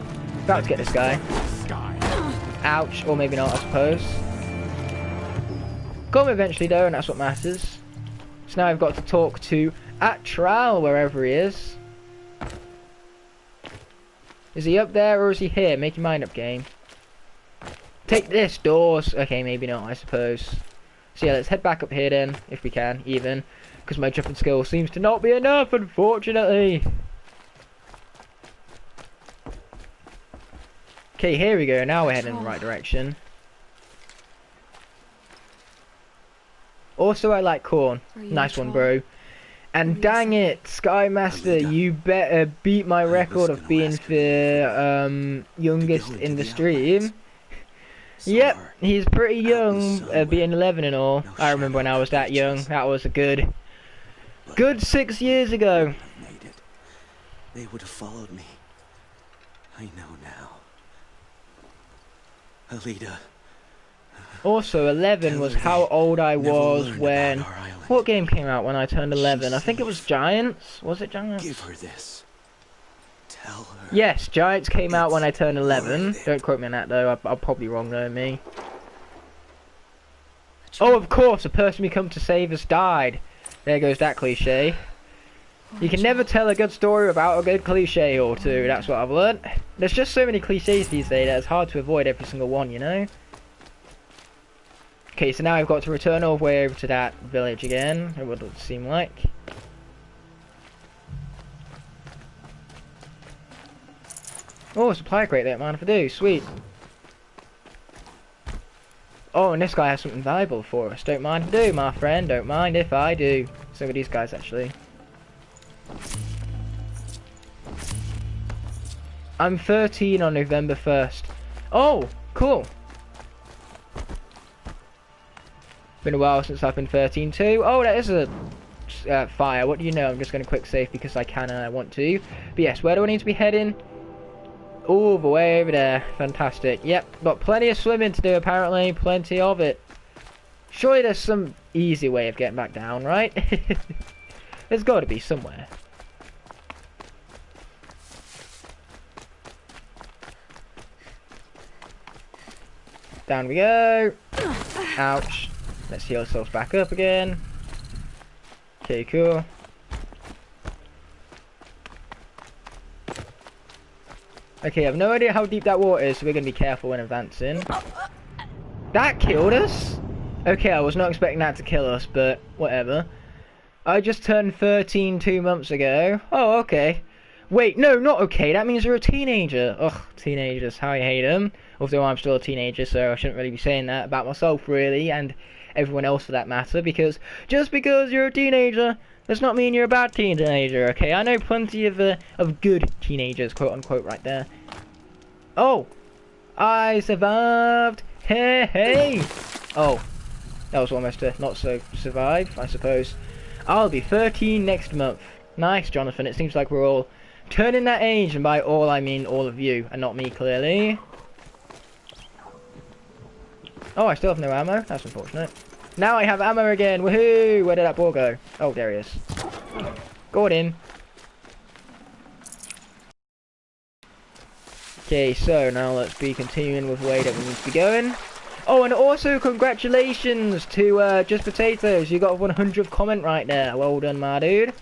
About to get this guy. Ouch. Or maybe not, I suppose. Got him eventually though, and that's what matters. So now I've got to talk to Atral, wherever he is. Is he up there or is he here? Make your mind up, game. Take this, doors. Okay, maybe not, I suppose. So yeah, let's head back up here then, if we can, even. Because my jumping skill seems to not be enough, unfortunately. Okay, here we go. Now we're heading in the right direction. Also, I like corn. Nice one, bro. And dang it, Sky Master, you better beat my record of being the youngest in the stream. Yep, he's pretty young, being 11 and all. I remember when I was that young. That was a good 6 years ago. Made it. They would have followed me. I know now. Alita, Also, 11 was how old I Never was learned when... about our island. What game came out when I turned 11? I think it was Giants. Was it Giants? Give her this. Tell her. Yes, Giants came out when I turned 11. worth it. Don't quote me on that though, I'm probably wrong knowing me. Oh, of course, the person we come to save us died. There goes that cliche. You can never tell a good story without a good cliche or two, that's what I've learnt. There's just so many cliches these days that it's hard to avoid every single one, you know? Okay, so now I've got to return all the way over to that village again, it would seem like. Oh, supply crate there, man, if I do, sweet. Oh, and this guy has something valuable for us. Don't mind if I do, my friend, don't mind if I do. Some of these guys, actually. I'm 13 on November 1st. Oh, cool. Been a while since I've been 13 too. Oh, that is a fire. What do you know? I'm just going to quick save because I can and I want to. But yes, where do I need to be heading? All the way over there. Fantastic. Yep, got plenty of swimming to do apparently. Plenty of it. Surely there's some easy way of getting back down, right? There's got to be somewhere. Down we go. Ouch. Let's heal ourselves back up again. Okay, cool. Okay, I have no idea how deep that water is, so we're going to be careful when advancing. That killed us? Okay, I was not expecting that to kill us, but whatever. I just turned 13 2 months ago. Oh, okay. Wait, no, not okay. That means you're a teenager. Ugh, teenagers, how I hate them. Although I'm still a teenager, so I shouldn't really be saying that about myself, really, and everyone else for that matter, because just because you're a teenager does not mean you're a bad teenager, okay? I know plenty of good teenagers, quote unquote, right there. Oh, I survived. Hey, hey. Oh, that was almost a not so survive, I suppose. I'll be 13 next month. Nice, Jonathan. It seems like we're all turning that age, and by all I mean all of you, and not me, clearly. Oh, I still have no ammo. That's unfortunate. Now I have ammo again. Woohoo! Where did that ball go? Oh, there he is. Gordon. Okay, so now let's be continuing with the way that we need to be going. Oh, and also congratulations to Just Potatoes. You got a 100th comment right there. Well done, my dude.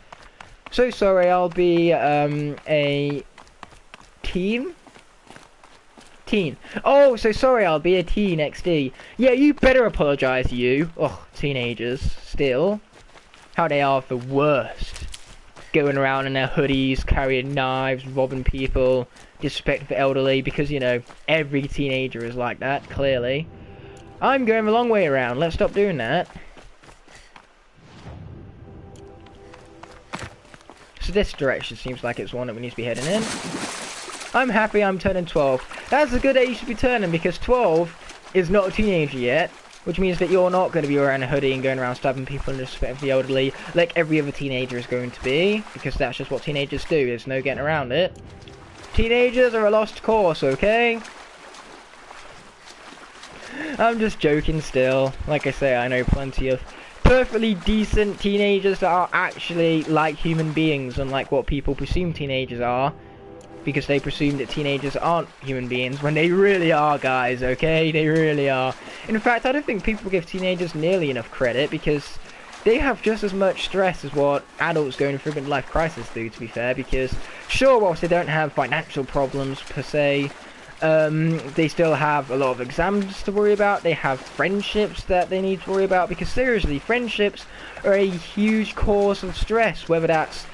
So sorry, I'll be a teen. Oh, so sorry, I'll be a teen XD. Yeah, you better apologise, you. Ugh, teenagers, still. How they are the worst. Going around in their hoodies, carrying knives, robbing people, disrespecting the elderly, because, you know, every teenager is like that, clearly. I'm going the long way around, let's stop doing that. So this direction seems like it's one that we need to be heading in. I'm happy I'm turning 12. That's a good age to be turning, because 12 is not a teenager yet, which means that you're not going to be wearing a hoodie and going around stabbing people and disrespecting the elderly like every other teenager is going to be, because that's just what teenagers do. There's no getting around it. Teenagers are a lost cause, okay? I'm just joking still. Like I say, I know plenty of perfectly decent teenagers that are actually like human beings, unlike what people presume teenagers are. Because they presume that teenagers aren't human beings, when they really are, guys, okay? They really are. In fact, I don't think people give teenagers nearly enough credit, because they have just as much stress as what adults going through midlife crisis do, to be fair. Because, sure, whilst they don't have financial problems, per se, they still have a lot of exams to worry about. They have friendships that they need to worry about, because, seriously, friendships are a huge cause of stress, whether that's,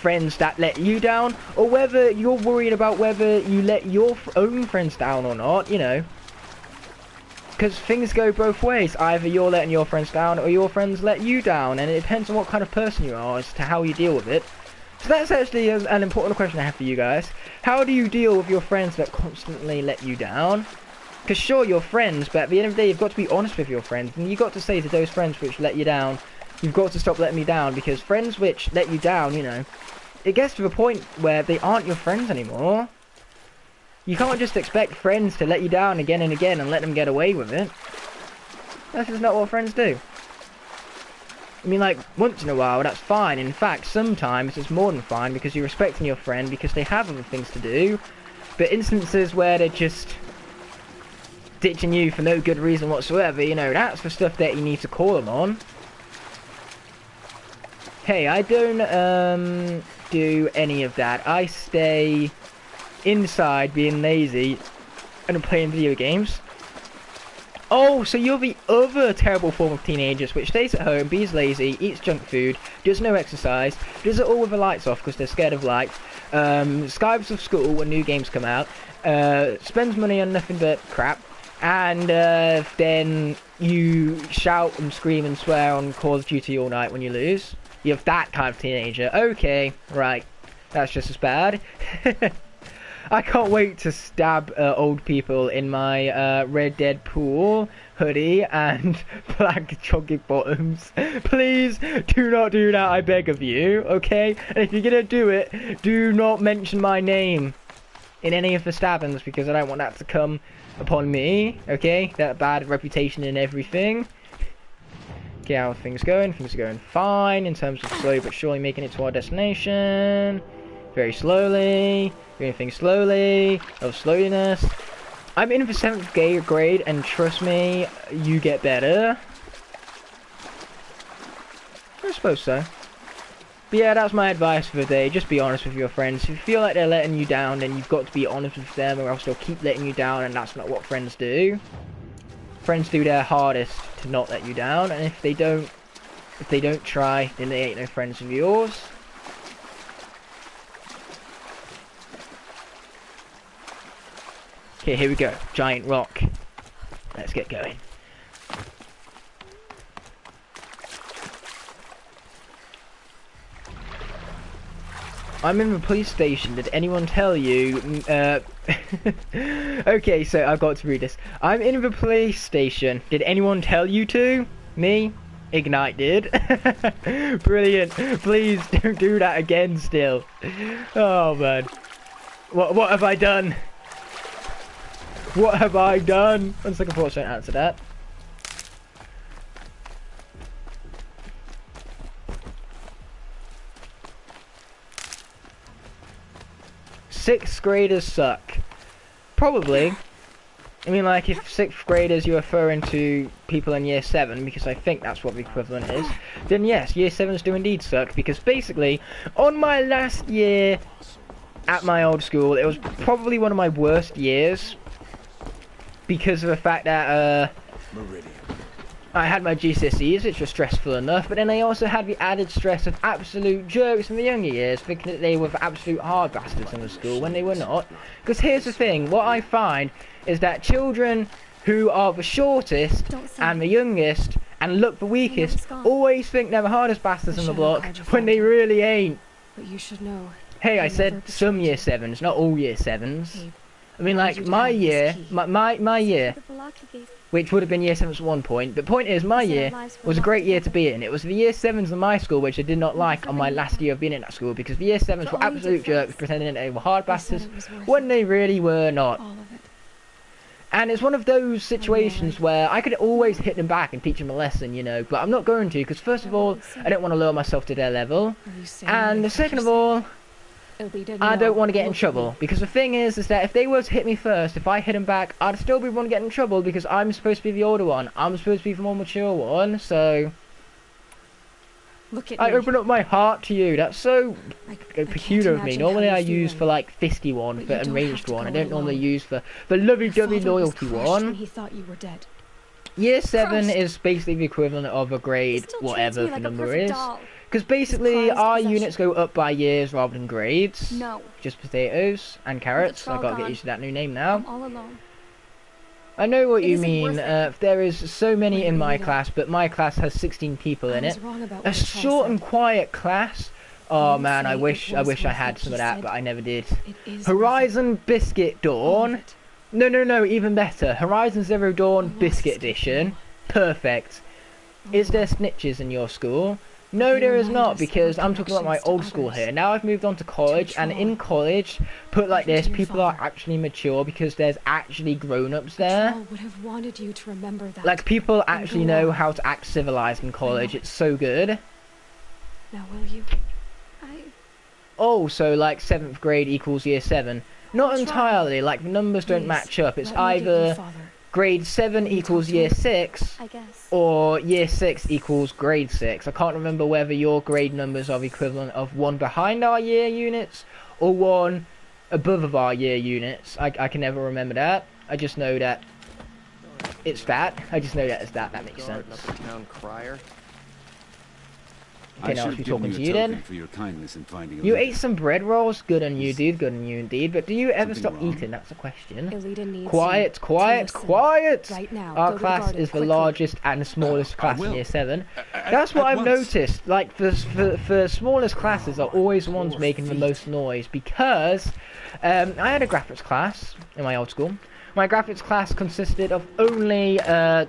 friends that let you down, or whether you're worried about whether you let your own friends down or not, you know. Because things go both ways. Either you're letting your friends down, or your friends let you down, and it depends on what kind of person you are as to how you deal with it. So that's actually an important question I have for you guys. How do you deal with your friends that constantly let you down? Because sure, you're friends, but at the end of the day, you've got to be honest with your friends, and you've got to say to those friends which let you down, you've got to stop letting me down, because friends which let you down, you know, it gets to the point where they aren't your friends anymore. You can't just expect friends to let you down again and again and let them get away with it. That's just not what friends do. I mean, like, once in a while, that's fine. In fact, sometimes it's more than fine because you're respecting your friend because they have other things to do. But instances where they're just ditching you for no good reason whatsoever, you know, that's the stuff that you need to call them on. Hey, I don't do any of that. I stay inside being lazy and playing video games. Oh, so you're the other terrible form of teenagers which stays at home, bees lazy, eats junk food, does no exercise, does it all with the lights off because they're scared of lights, skives of school when new games come out, spends money on nothing but crap, and then you shout and scream and swear on Call of Duty all night when you lose. You're that kind of teenager. Okay, right. That's just as bad. I can't wait to stab old people in my Red Dead pool hoodie and black jogging bottoms. Please do not do that, I beg of you, okay? And if you're gonna do it, do not mention my name in any of the stabbings because I don't want that to come upon me, okay? That bad reputation and everything. Okay, how are things going? Things are going fine in terms of slowly but surely making it to our destination. Very slowly. Doing things slowly. Of slowiness. I'm in the 7th grade and trust me, you get better. I suppose so. But yeah, that's my advice for the day. Just be honest with your friends. If you feel like they're letting you down, then you've got to be honest with them or else they'll keep letting you down, and that's not what friends do. Friends do their hardest to not let you down, and if they don't try, then they ain't no friends of yours. Okay, here we go. Giant rock. Let's get going. I'm in the police station. Did anyone tell you? Okay, so I've got to read this. I'm in the police station. Did anyone tell you to? Me? Ignite did. Brilliant. Please don't do that again still. Oh man. What have I done? What have I done? 1 second, thoughts don't answer that. Sixth graders suck. Probably. I mean, like, if 6th graders you're referring to people in year 7, because I think that's what the equivalent is, then yes, year 7s do indeed suck, because basically, on my last year at my old school, it was probably one of my worst years, because of the fact that, I had my GCSEs, which were stressful enough, but then I also had the added stress of absolute jerks in the younger years, thinking that they were absolute hard bastards in the school when they were not. Because here's the thing, what I find is that children who are the shortest and the youngest and look the weakest always think they're the hardest bastards in the block when they really ain't. But you should know. Hey, I said some year 7s, not all year 7s. I mean, like, my year, my year, which would have been year 7s at one point, but point is, my year was a great year to be in. It was the year 7s in my school which I did not like on my last year of being in that school, because the year 7s were absolute jerks pretending they were hard bastards when they really were not. And it's one of those situations where I could always hit them back and teach them a lesson, you know, but I'm not going to, because first of all, I don't want to lower myself to their level, and second of all, I don't want to get in trouble, because the thing is that if they were to hit me first, if I hit them back, I'd still be one getting in trouble, because I'm supposed to be the older one. I'm supposed to be the more mature one, so Look at I me. open up my heart to you. That's so peculiar of me. Normally I use for like fisty one, for enraged one. I don't normally use for the lovey-dovey loyalty one. He thought you were dead. Year 7 is basically the equivalent of a grade, whatever the number is. Because basically our units go up by years rather than grades. No. Just potatoes and carrots. I gotta get used to that new name now. I'm all alone. I know what It you isn't mean. worth it. There is so many in my class, but my class has 16 people in it. A short and quiet class. Oh man, I wish I had some of that, but I never did. Horizon Biscuit Dawn. No, even better. Horizon Zero Dawn Biscuit Edition. Perfect. Is there snitches in your school? No, They there is remind not, us because of our I'm talking about my connections to old school others. here. Now I've moved on to college, and in Troll. college, put like Even this, to your people are father. actually mature because there's actually grown-ups A there. troll would have wanted you to remember that. Like, people And actually go know on. how to act civilized in college. It's so good. Now will you? Oh, so like 7th grade equals year 7. Not Try. entirely, like the numbers don't Please, match up. It's let me get your either father. grade 7 Can you equals talk to year him? 6, I guess. or year 6 equals grade 6. I can't remember whether your grade numbers are the equivalent of one behind our year units or one above of our year units. I can never remember that. I just know that it's that. I just know that it's that. That makes Guard, sense. upper town crier. Okay, I now should I'll be have given talking you to a you token then. for your kindness in finding a You leader. ate some bread rolls? Good on you, dude. Good on you indeed. But do you ever Something stop wrong? eating? That's a question. Elita needs Quiet, you quiet, to listen. quiet! Right now, Our go to the class garden, is the quickly. largest and smallest class in will. year 7. At- That's what at I've once. noticed. Like, for smallest classes are always the ones making the most noise. Because I had a graphics class in my old school. My graphics class consisted of only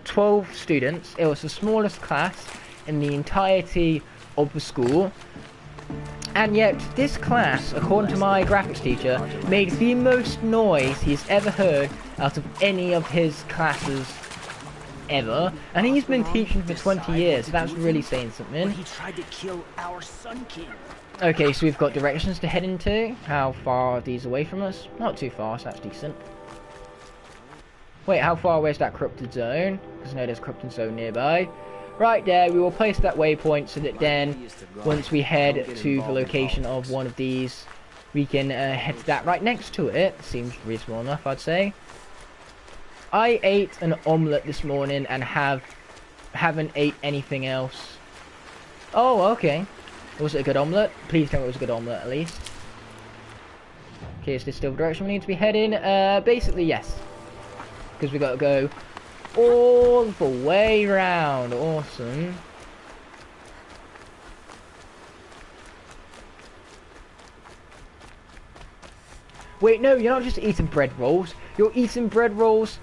12 students. It was the smallest class in the entirety of the school. And yet, this class, according to my graphics teacher, made the most noise he's ever heard out of any of his classes ever. And he's been teaching for 20 years, so that's really saying something. He tried to kill our Sun King. Okay, so we've got directions to head into. How far are these away from us? Not too far, so that's decent. Wait, how far away is that corrupted zone? Because I know there's a corrupted zone nearby. Right there, we will place that waypoint so that then, once we head to the location of one of these, we can head to that right next to it. Seems reasonable enough, I'd say. I ate an omelette this morning and haven't ate anything else. Oh, okay. Was it a good omelette? Please tell me it was a good omelette, at least. Okay, is this still the direction we need to be heading? Basically, yes. Because we got to go all the way round. Awesome. Wait, no, you're not just eating bread rolls. You're eating bread rolls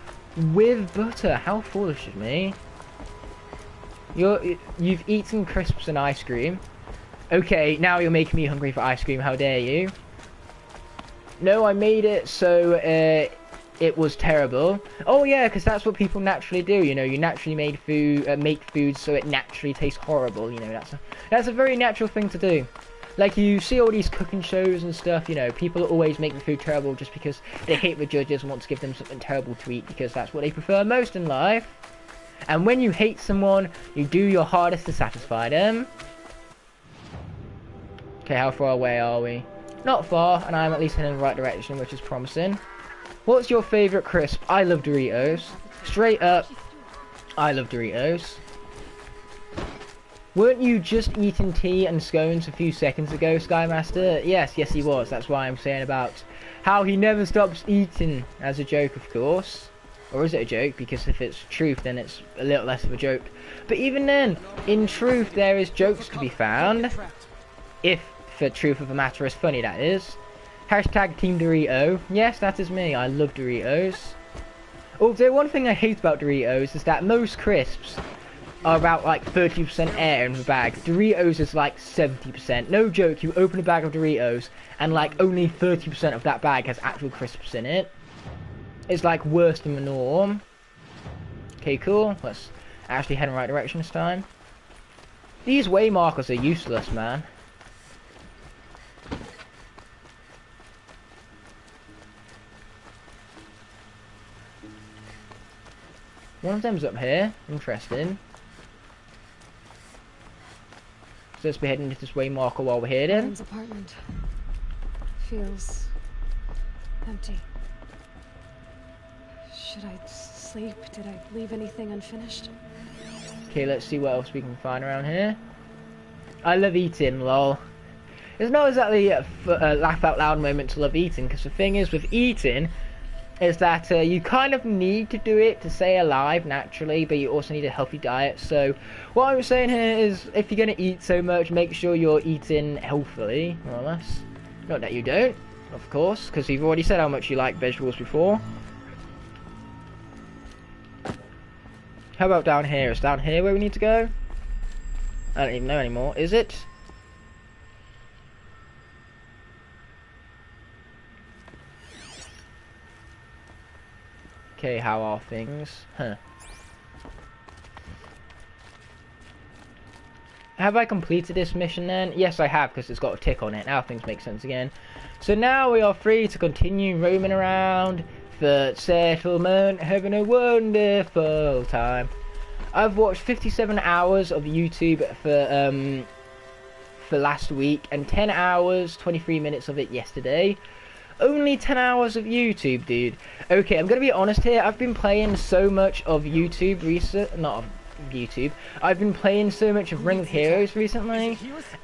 with butter. How foolish of me. You've eaten crisps and ice cream. Okay, now you're making me hungry for ice cream. How dare you? No, I made it so it was terrible. Oh yeah, because that's what people naturally do. You know, you naturally make food so it naturally tastes horrible. You know, that's a very natural thing to do. Like, you see all these cooking shows and stuff, you know, people always make the food terrible just because they hate the judges and want to give them something terrible to eat because that's what they prefer most in life. And when you hate someone, you do your hardest to satisfy them. Okay, how far away are we? Not far, and I'm at least heading in the right direction, which is promising. What's your favourite crisp? I love Doritos. Straight up, I love Doritos. Weren't you just eating tea and scones a few seconds ago, Skymaster? Yes, he was. That's why I'm saying about how he never stops eating, as a joke, of course. Or is it a joke? Because if it's truth, then it's a little less of a joke. But even then, in truth, there is jokes to be found. If the truth of the matter is funny, that is. Hashtag Team Dorito. Yes, that is me. I love Doritos. Although one thing I hate about Doritos is that most crisps are about like 30% air in the bag. Doritos is like 70%. No joke, you open a bag of Doritos and like only 30% of that bag has actual crisps in it. It's like worse than the norm. Okay, cool. Let's actually head in the right direction this time. These way markers are useless, man. One of them's up here. Interesting. So let's be heading into this way marker while we're here then. Aaron's apartment feels empty. Should I sleep? Did I leave anything unfinished? Okay, let's see what else we can find around here. I love eating, lol. It's not exactly a laugh out loud moment to love eating, because the thing is with eating is that you kind of need to do it to stay alive naturally, but you also need a healthy diet. So what I'm saying here is, if you're going to eat so much, make sure you're eating healthily, more or less. Not that you don't, of course, because you've already said how much you like vegetables before. How about down here? Is down here where we need to go? I don't even know anymore. Is it? Okay, how are things? Huh. Have I completed this mission then? Yes, I have, because it's got a tick on it. Now things make sense again. So now we are free to continue roaming around the settlement, having a wonderful time. I've watched 57 hours of YouTube for last week, and 10 hours, 23 minutes of it yesterday. Only 10 hours of YouTube, dude. Okay, I'm gonna be honest here. I've been playing so much of YouTube I've been playing so much of Ring of Heroes recently,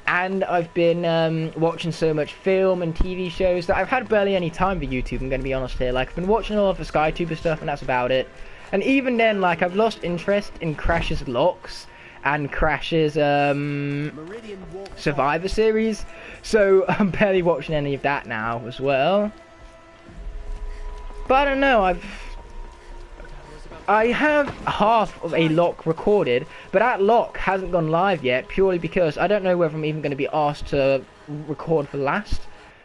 and I've been watching so much film and TV shows that I've had barely any time for YouTube. I'm gonna be honest here. Like, I've been watching all of the SkyTuber stuff, and that's about it. And even then, like, I've lost interest in Crash's Locks and Crash's Survivor series, so I'm barely watching any of that now as well. But I don't know, I have half of a lock recorded, but that lock hasn't gone live yet, purely because I don't know whether I'm even going to be asked to record the last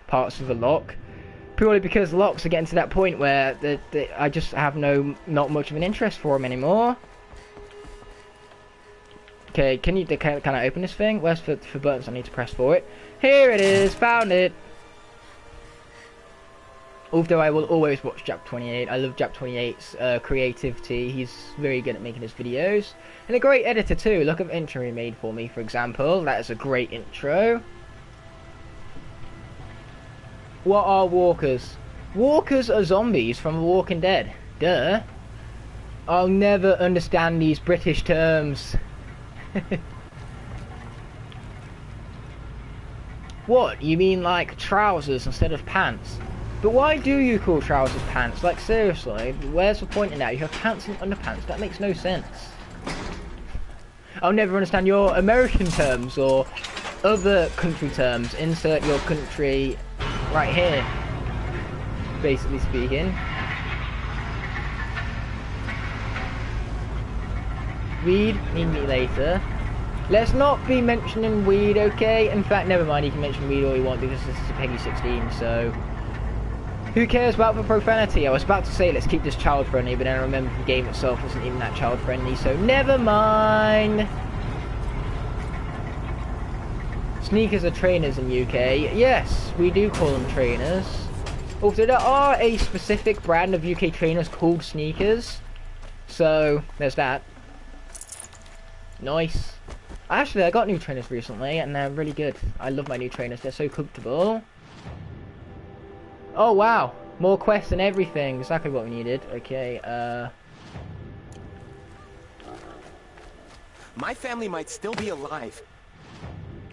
parts of the lock, purely because locks are getting to that point where I just have not much of an interest for them anymore. Okay, can I open this thing? Where's for buttons I need to press for it? Here it is, found it! Although I will always watch Jap28, I love Jap28's creativity. He's very good at making his videos. And a great editor too. Look at the intro he made for me, for example. That is a great intro. What are walkers? Walkers are zombies from The Walking Dead. Duh. I'll never understand these British terms. What? You mean like trousers instead of pants? But why do you call trousers pants? Like, seriously, where's the point in that? You have pants and underpants. That makes no sense. I'll never understand your American terms or other country terms. Insert your country right here, basically speaking. Weed, need me later. Let's not be mentioning weed, okay? In fact, never mind, you can mention weed all you want because this is a Peggy 16, so... Who cares about the profanity? I was about to say let's keep this child friendly, but then I remember the game itself wasn't even that child friendly, so never mind. Sneakers are trainers in UK. Yes, we do call them trainers. Also, there are a specific brand of UK trainers called sneakers. So, there's that. Nice. Actually, I got new trainers recently, and they're really good. I love my new trainers. They're so comfortable. Oh wow, more quests and everything. Exactly what we needed. Okay, My family might still be alive.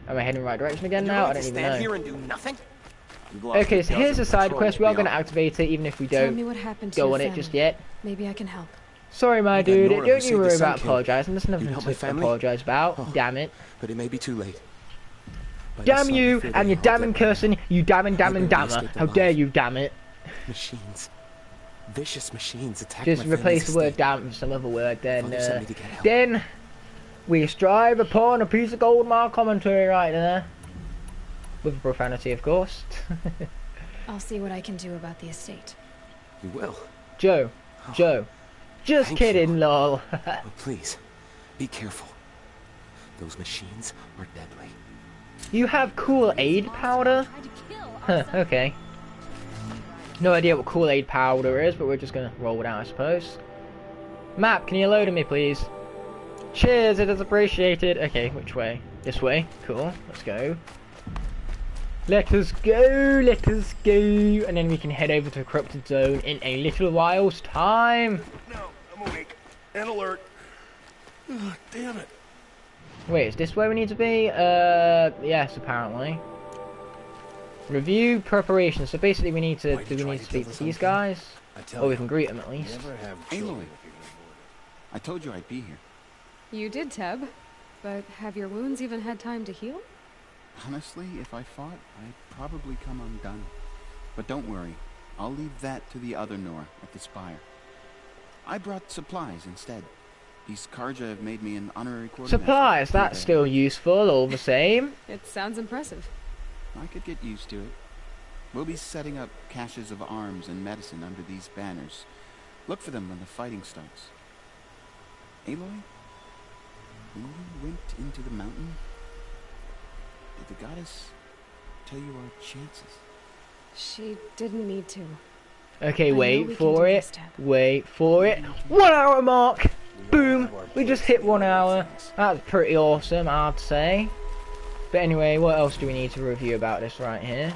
am I heading in the right direction again now? I don't even know. Stand here and do nothing? Okay, so here's a side quest. We are going to activate it, even if we Tell me don't what happened to go your on it family. just yet. Maybe I can help. Sorry, my dude. Nora, Don't who you worry saved the about Sun King. apologising. There's nothing You'd help my to family? apologise about. Oh. Damn it. But it may be too late. By this Damn time, you I fear and they your all damning dead. cursing. You damning I barely dammer. escaped How dare alive. you, damn it. Machines. Vicious machines attack Just my replace family's the word estate. damn with some other word, Father sent me to get help. then we strive upon a piece of gold mark commentary right there. With profanity, of course. I'll see what I can do about the estate. You will. Joe. Just Thank kidding, you. lol. But please, be careful. Those machines are deadly. You have Kool-Aid powder? Huh, okay. No idea what Kool-Aid powder is, but we're just gonna roll it out, I suppose. Map, can you load me, please? Cheers, it is appreciated. Okay, which way? This way. Cool, let's go. Let us go, and then we can head over to the corrupted zone in a little while's time. No, I'm awake and alert. Ugh, damn it. Wait, is this where we need to be? Yes, apparently. Review preparation. So basically, we need to. Why'd Do you we try need to to speak tell us to these something? guys? I tell Or we you, can greet them at least. never have Aloy. children. I told you I'd be here. You did, Teb. But have your wounds even had time to heal? Honestly, if I fought, I'd probably come undone. But don't worry, I'll leave that to the other Nora at the Spire. I brought supplies instead. These Karja have made me an honorary quartermaster. Supplies, that's still useful all the same. It sounds impressive. I could get used to it. We'll be setting up caches of arms and medicine under these banners. Look for them when the fighting starts. Aloy? When you went into the mountain, did the goddess tell you our chances? She didn't need to. Okay, I know we wait can for do it. this, Teb. Wait for it. 1 hour mark! Boom! We just hit 1 hour. That's pretty awesome, I'd say. But anyway, what else do we need to review about this right here?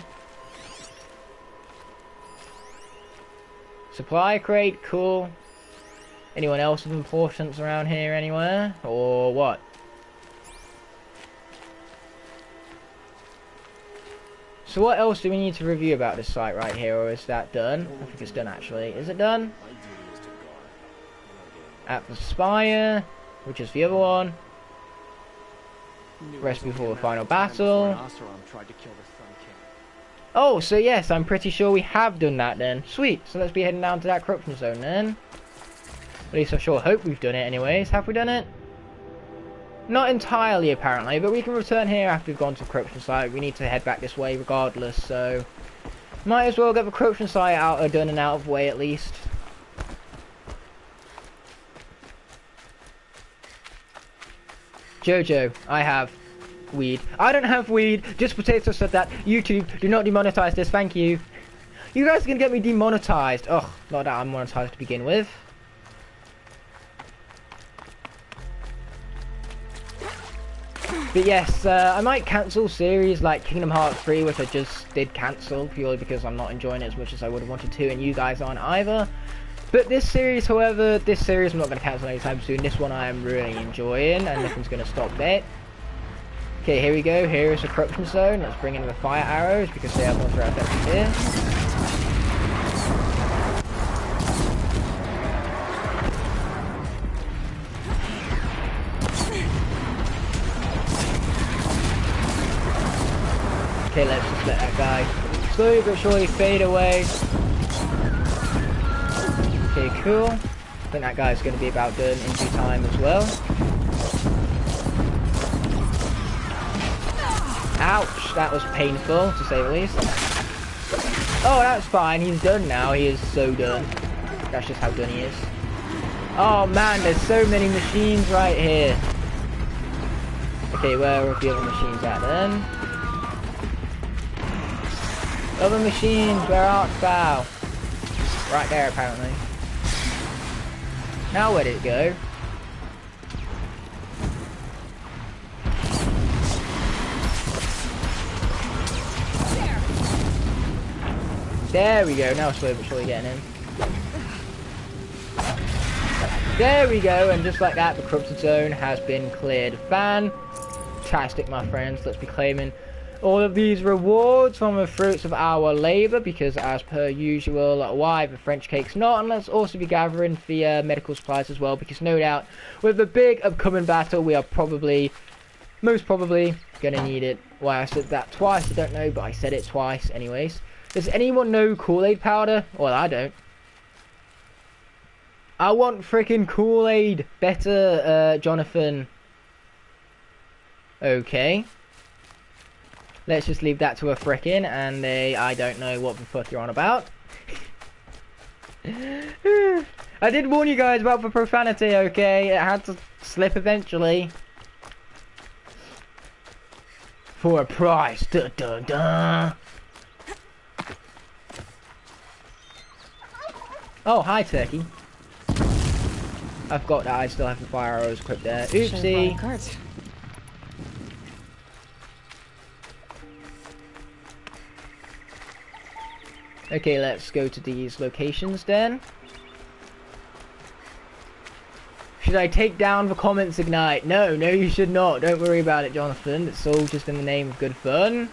Supply crate, cool. Anyone else of importance around here anywhere? Or what? So what else do we need to review about this site right here, or is that done? I think it's done actually. Is it done? At the Spire, which is the other one. Rest before the final battle. Oh, so yes, I'm pretty sure we have done that then. Sweet, so let's be heading down to that corruption zone then. At least I sure hope we've done it anyways. Have we done it? Not entirely apparently, but we can return here after we've gone to the corruption site. We need to head back this way regardless, so might as well get the corruption site out done and out of the way at least. Jojo, I have weed. I don't have weed. Just Potato said that. YouTube, do not demonetize this. Thank you. You guys can get me demonetized. Ugh, not that I'm monetized to begin with. But yes, I might cancel series like Kingdom Hearts 3, which I just did cancel purely because I'm not enjoying it as much as I would have wanted to, and you guys aren't either. But this series, however, this series I'm not going to cancel anytime soon. This one I am really enjoying, and nothing's going to stop that. Okay, here we go. Here is the corruption zone. Let's bring in the fire arrows because they are most effective here. Okay, let's just let that guy slowly but surely fade away. Okay, cool. I think that guy's going to be about done in due time as well. Ouch, that was painful to say the least. Oh, that's fine. He's done now. He is so done. That's just how done he is. Oh man, there's so many machines right here. Okay, where are the other machines at then? Other machines, where art thou? Right there, apparently. Now where did it go? There we go, now slowly but surely getting in. There we go, and just like that, the corrupted zone has been cleared. Fantastic, my friends. Let's be claiming all of these rewards from the fruits of our labour, because as per usual, why the French cake's not, and let's also be gathering the medical supplies as well, because no doubt with the big upcoming battle we are most probably gonna need it. Why I said that twice I don't know, but I said it twice anyways. Does anyone know Kool-Aid powder? Well, I don't. I want freaking Kool-Aid. Better, Jonathan. Okay. Let's just leave that to a frickin' and I don't know what the fuck you're on about. I did warn you guys about the profanity, okay? It had to slip eventually. For a price. Dun, dun, dun. Oh, hi, Turkey. I've got that. I still have the fire arrows equipped there. Oopsie. Okay, let's go to these locations then. Should I take down the comments Ignite? No, you should not. Don't worry about it, Jonathan. It's all just in the name of good fun.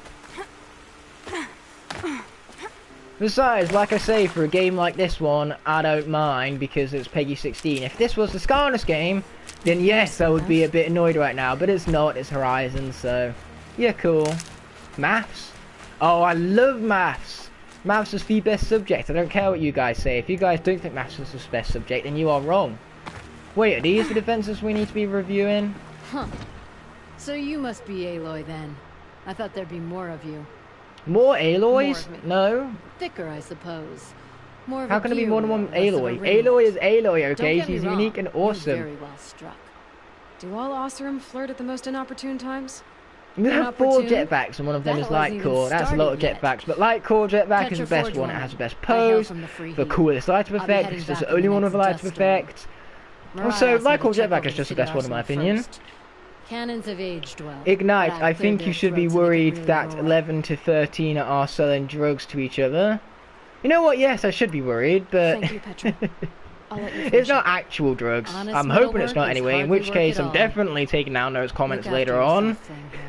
Besides, like I say, for a game like this one, I don't mind because it's Peggy 16. If this was the Scarness game, then yes, I would be a bit annoyed right now. But it's not. It's Horizon, so yeah, cool. Maths? Oh, I love maths. Maths is the best subject. I don't care what you guys say. If you guys don't think maths is the best subject, then you are wrong. Wait, are these the defenses we need to be reviewing? Huh. So you must be Aloy then. I thought there'd be more of you. More Aloys? More of me. No. Thicker, I suppose. More of How a can there be gear more than wheel, one less of a Aloy? ring. Aloy is Aloy, Don't okay? get me She's wrong, unique and you're awesome. very well struck. Do all Oseram flirt at the most inopportune times? We have 4 Inopportune? jetpacks and one of them That is wasn't even Lightcore. That's a lot of started yet. jetpacks, but Lightcore jetpack is the Tetra best Forge one. It one. has the best I hail pose, from the free the heat. coolest item I'll be effect, heading because it's back the in only the one with a next item dust storm. effect. Murad Also, asked me to Lightcore check jetpack over is just the the best one in my arsenal opinion. first. Cannons have aged well. Ignite, but I I've think cleared you their should be throats and they worried can really that roar. 11 to 13 are selling drugs to each other. You know what, yes, I should be worried, but Thank you, Petra. I'll let you finish. it's not actual drugs. Honest I'm middle hoping it's work not is anyway, in hardly which work case at I'm all. definitely taking down those comments Look later after on. yourself, Sam here.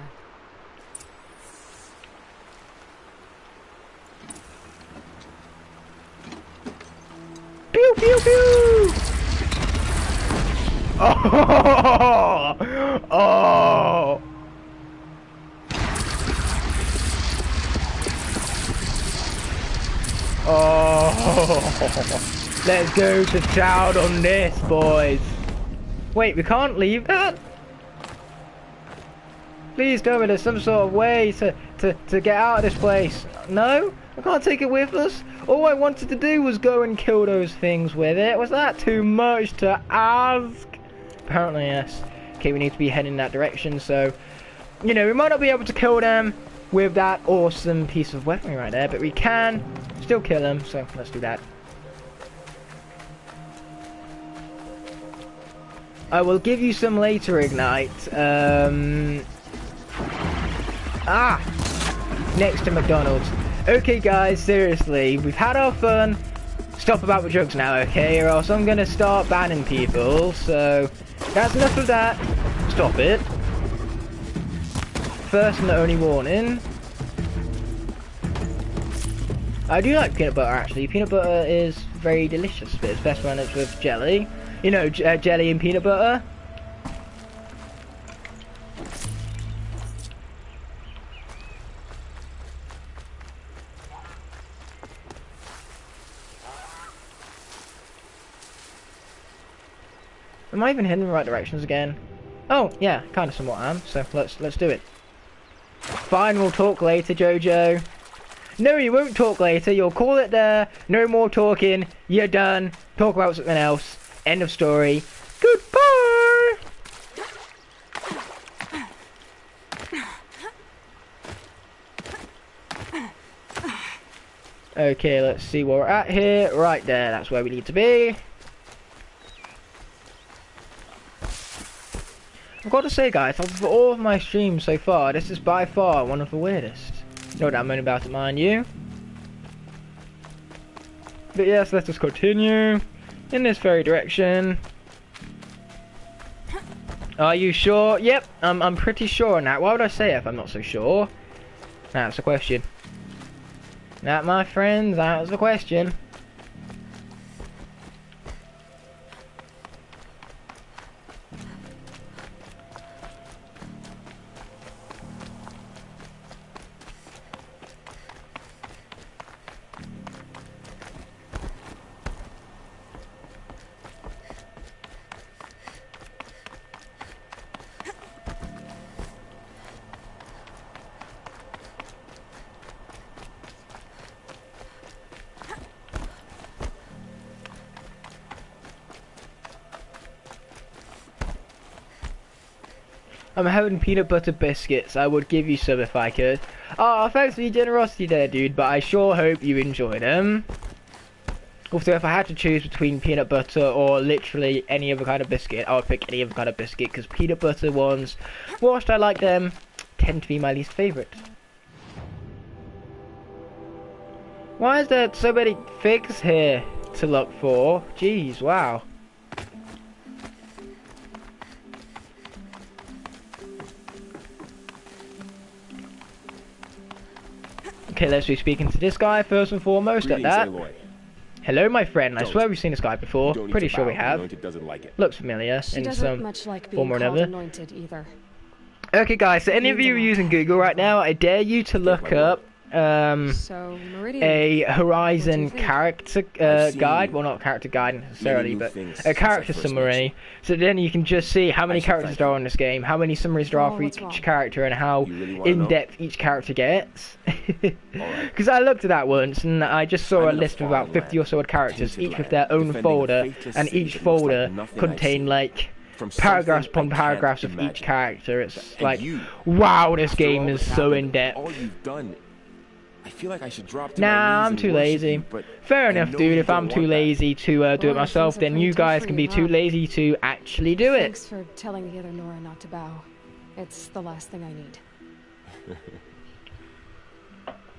Pew pew pew! Oh! Oh! Oh! Let's go to town on this, boys. Wait, we can't leave that? Please tell me there's some sort of way to get out of this place. No? I can't take it with us? All I wanted to do was go and kill those things with it. Was that too much to ask? Apparently, yes. Okay, we need to be heading in that direction, so... You know, we might not be able to kill them with that awesome piece of weaponry right there, but we can still kill them, so let's do that. I will give you some later, Ignite. Next to McDonald's. Okay, guys, seriously, we've had our fun. Stop about the drugs now, okay? Or else I'm gonna start banning people. So that's enough of that. Stop it. First and the only warning. I do like peanut butter, actually. Peanut butter is very delicious, but it's best when it's with jelly. You know, jelly and peanut butter. Am I even heading in the right directions again? Oh, yeah, kind of somewhat am, so let's do it. Fine, we'll talk later, Jojo. No, you won't talk later, you'll call it there. No more talking, you're done. Talk about something else. End of story. Goodbye! Okay, let's see where we're at here. Right there, that's where we need to be. I've got to say, guys, of all of my streams so far, this is by far one of the weirdest. You know what I mean about it, mind you. But yes, let's just continue in this very direction. Are you sure? Yep, I'm pretty sure on that. Why would I say it if I'm not so sure? That's the question. That, my friends, that's the question. I'm having peanut butter biscuits. I would give you some if I could. Oh, thanks for your generosity there, dude, but I sure hope you enjoyed them. Also, if I had to choose between peanut butter or literally any other kind of biscuit, I would pick any other kind of biscuit, because peanut butter ones, whilst I like them, tend to be my least favourite. Why is there so many figs here to look for? Jeez, wow. Okay, let's be speaking to this guy first and foremost. Greetings, at that. Aloy. Hello, my friend. I Don't. swear we've seen this guy before. Don't need Pretty to sure we bow. have. Anointed doesn't like it. Looks familiar She in doesn't some much like form being or called another. anointed either. Okay, guys. So any of you Means a lot. using Google right now, I dare you to look my up So, Meridian. a What Horizon do you think? character I've seen guide. Well, not character guide necessarily, new but things a since I character first met summary. you. So then you can just see how many should characters thank there are you. in this game, how many summaries there are Oh, for what's each wrong? character, and how You really wanna know? in-depth each character gets. Alright. Because I looked at that once, and I just saw I'm a in a list of about foreign 50 or so characters, tainted each with land, their own defending a folder, faithless and city each that looks like folder nothing I've contained seen. like From paragraphs something upon I can't paragraphs of each imagine. character. It's And like, you, wow, this after game all is that's so happened, in-depth. all you've done, I feel like I should drop to my Nah, knees I'm and too worship lazy. you, but Fair I enough, know dude. you If I'm don't too want that. lazy to do it Boy, myself, things are then pretty you tough guys for can you, be too huh? lazy to actually do it. Thanks for telling the other Nora not to bow. It's the last thing I need.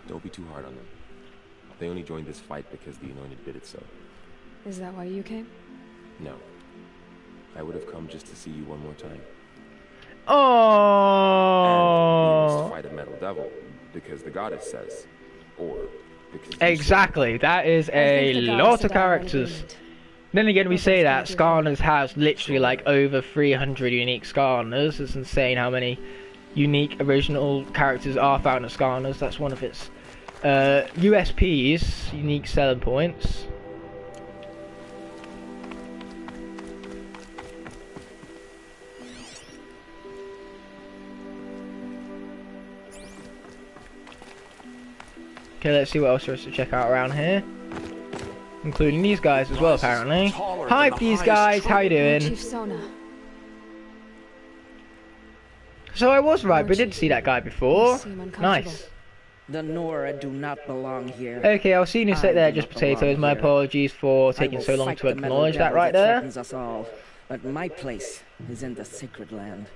Don't be too hard on them. They only joined this fight because the Anointed bid it so. Is that why you came? No. I would have come just to see you one more time. And we must Oh, fight a metal devil, because the goddess says. Or because you exactly. That is I a think the lot goddess of and I are in characters. agreement. Then again, we We're say both that gonna do fine. Skarners has literally like over 300 unique Skarners. It's insane how many unique original characters are found at Skarners. That's one of its USPs, unique selling points. Okay, let's see what else there is to check out around here. Including these guys as well, apparently. Hi, these guys, how you doing? Chief Sona. So I was right, Lord but I did Chief, see that guy before. you seem uncomfortable. Nice. The Nora do not belong here. Okay, I'll see you sit I there, do just not potatoes. belong My here. apologies for I taking will so long fight to the metal acknowledge that devil right there. threatens us all, but my place is in the sacred land.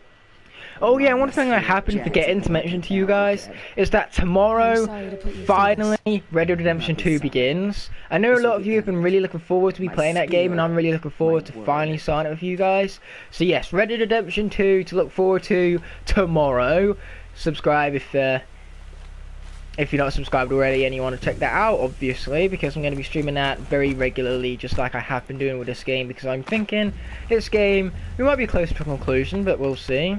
Oh yeah, Along one with thing I few happened to giants forgetting of to the mention to you Mountain guys Dead. is that I'm tomorrow, sorry to put you through this. finally, Red Dead Redemption 2 begins. I know a lot of you have been really looking forward to me My playing that game, and spear, I'm really looking forward my to word. finally signing it with you guys. So yes, Red Dead Redemption 2 to look forward to tomorrow. Subscribe if you're not subscribed already and you want to check that out, obviously, because I'm going to be streaming that very regularly, just like I have been doing with this game, because I'm thinking this game, we might be close to a conclusion, but we'll see.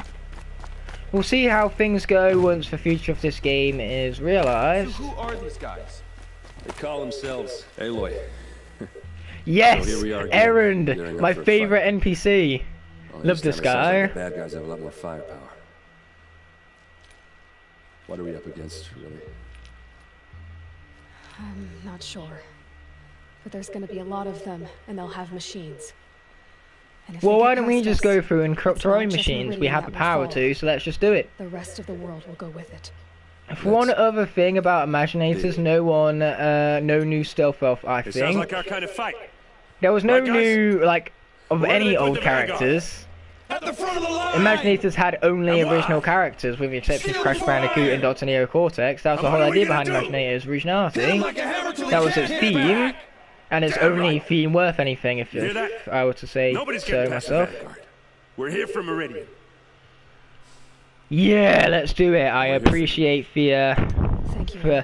We'll see how things go once the future of this game is realised. Who are these guys? They call themselves Aloy. Yes! So here we are again, Errand! gearing up My for a favourite fight. NPC. Only Love this time it sounds guy. like the bad guys have a lot more firepower. What are we up against, really? I'm not sure. But there's gonna be a lot of them, and they'll have machines. And if they Well, get why don't we past just us, go through and corrupt it's our not own just machines? We Meridian have that the will power fall. to, so let's just do it. The rest of the world will go with it. One other thing about Imaginators, no new stealth elf, I It sounds think. like our kind of fight. There was no Right, guys? new, like, of Where do any they put old the Vanguard? characters. At the front of the line! Imaginators had only And why? original characters, with the exception of Shield Crash fire! Bandicoot and Dr. Neo Cortex. That was the And what whole are we idea gonna behind do? Imaginators' Hit 'em originality. like a hammer till That they was its can't hit theme, back. and its Damn only right. theme worth anything, if hear that? I were to say Nobody's so getting past the myself. Vanguard. We're here for Meridian. Yeah, let's do it. I We're here for- appreciate the Thank you.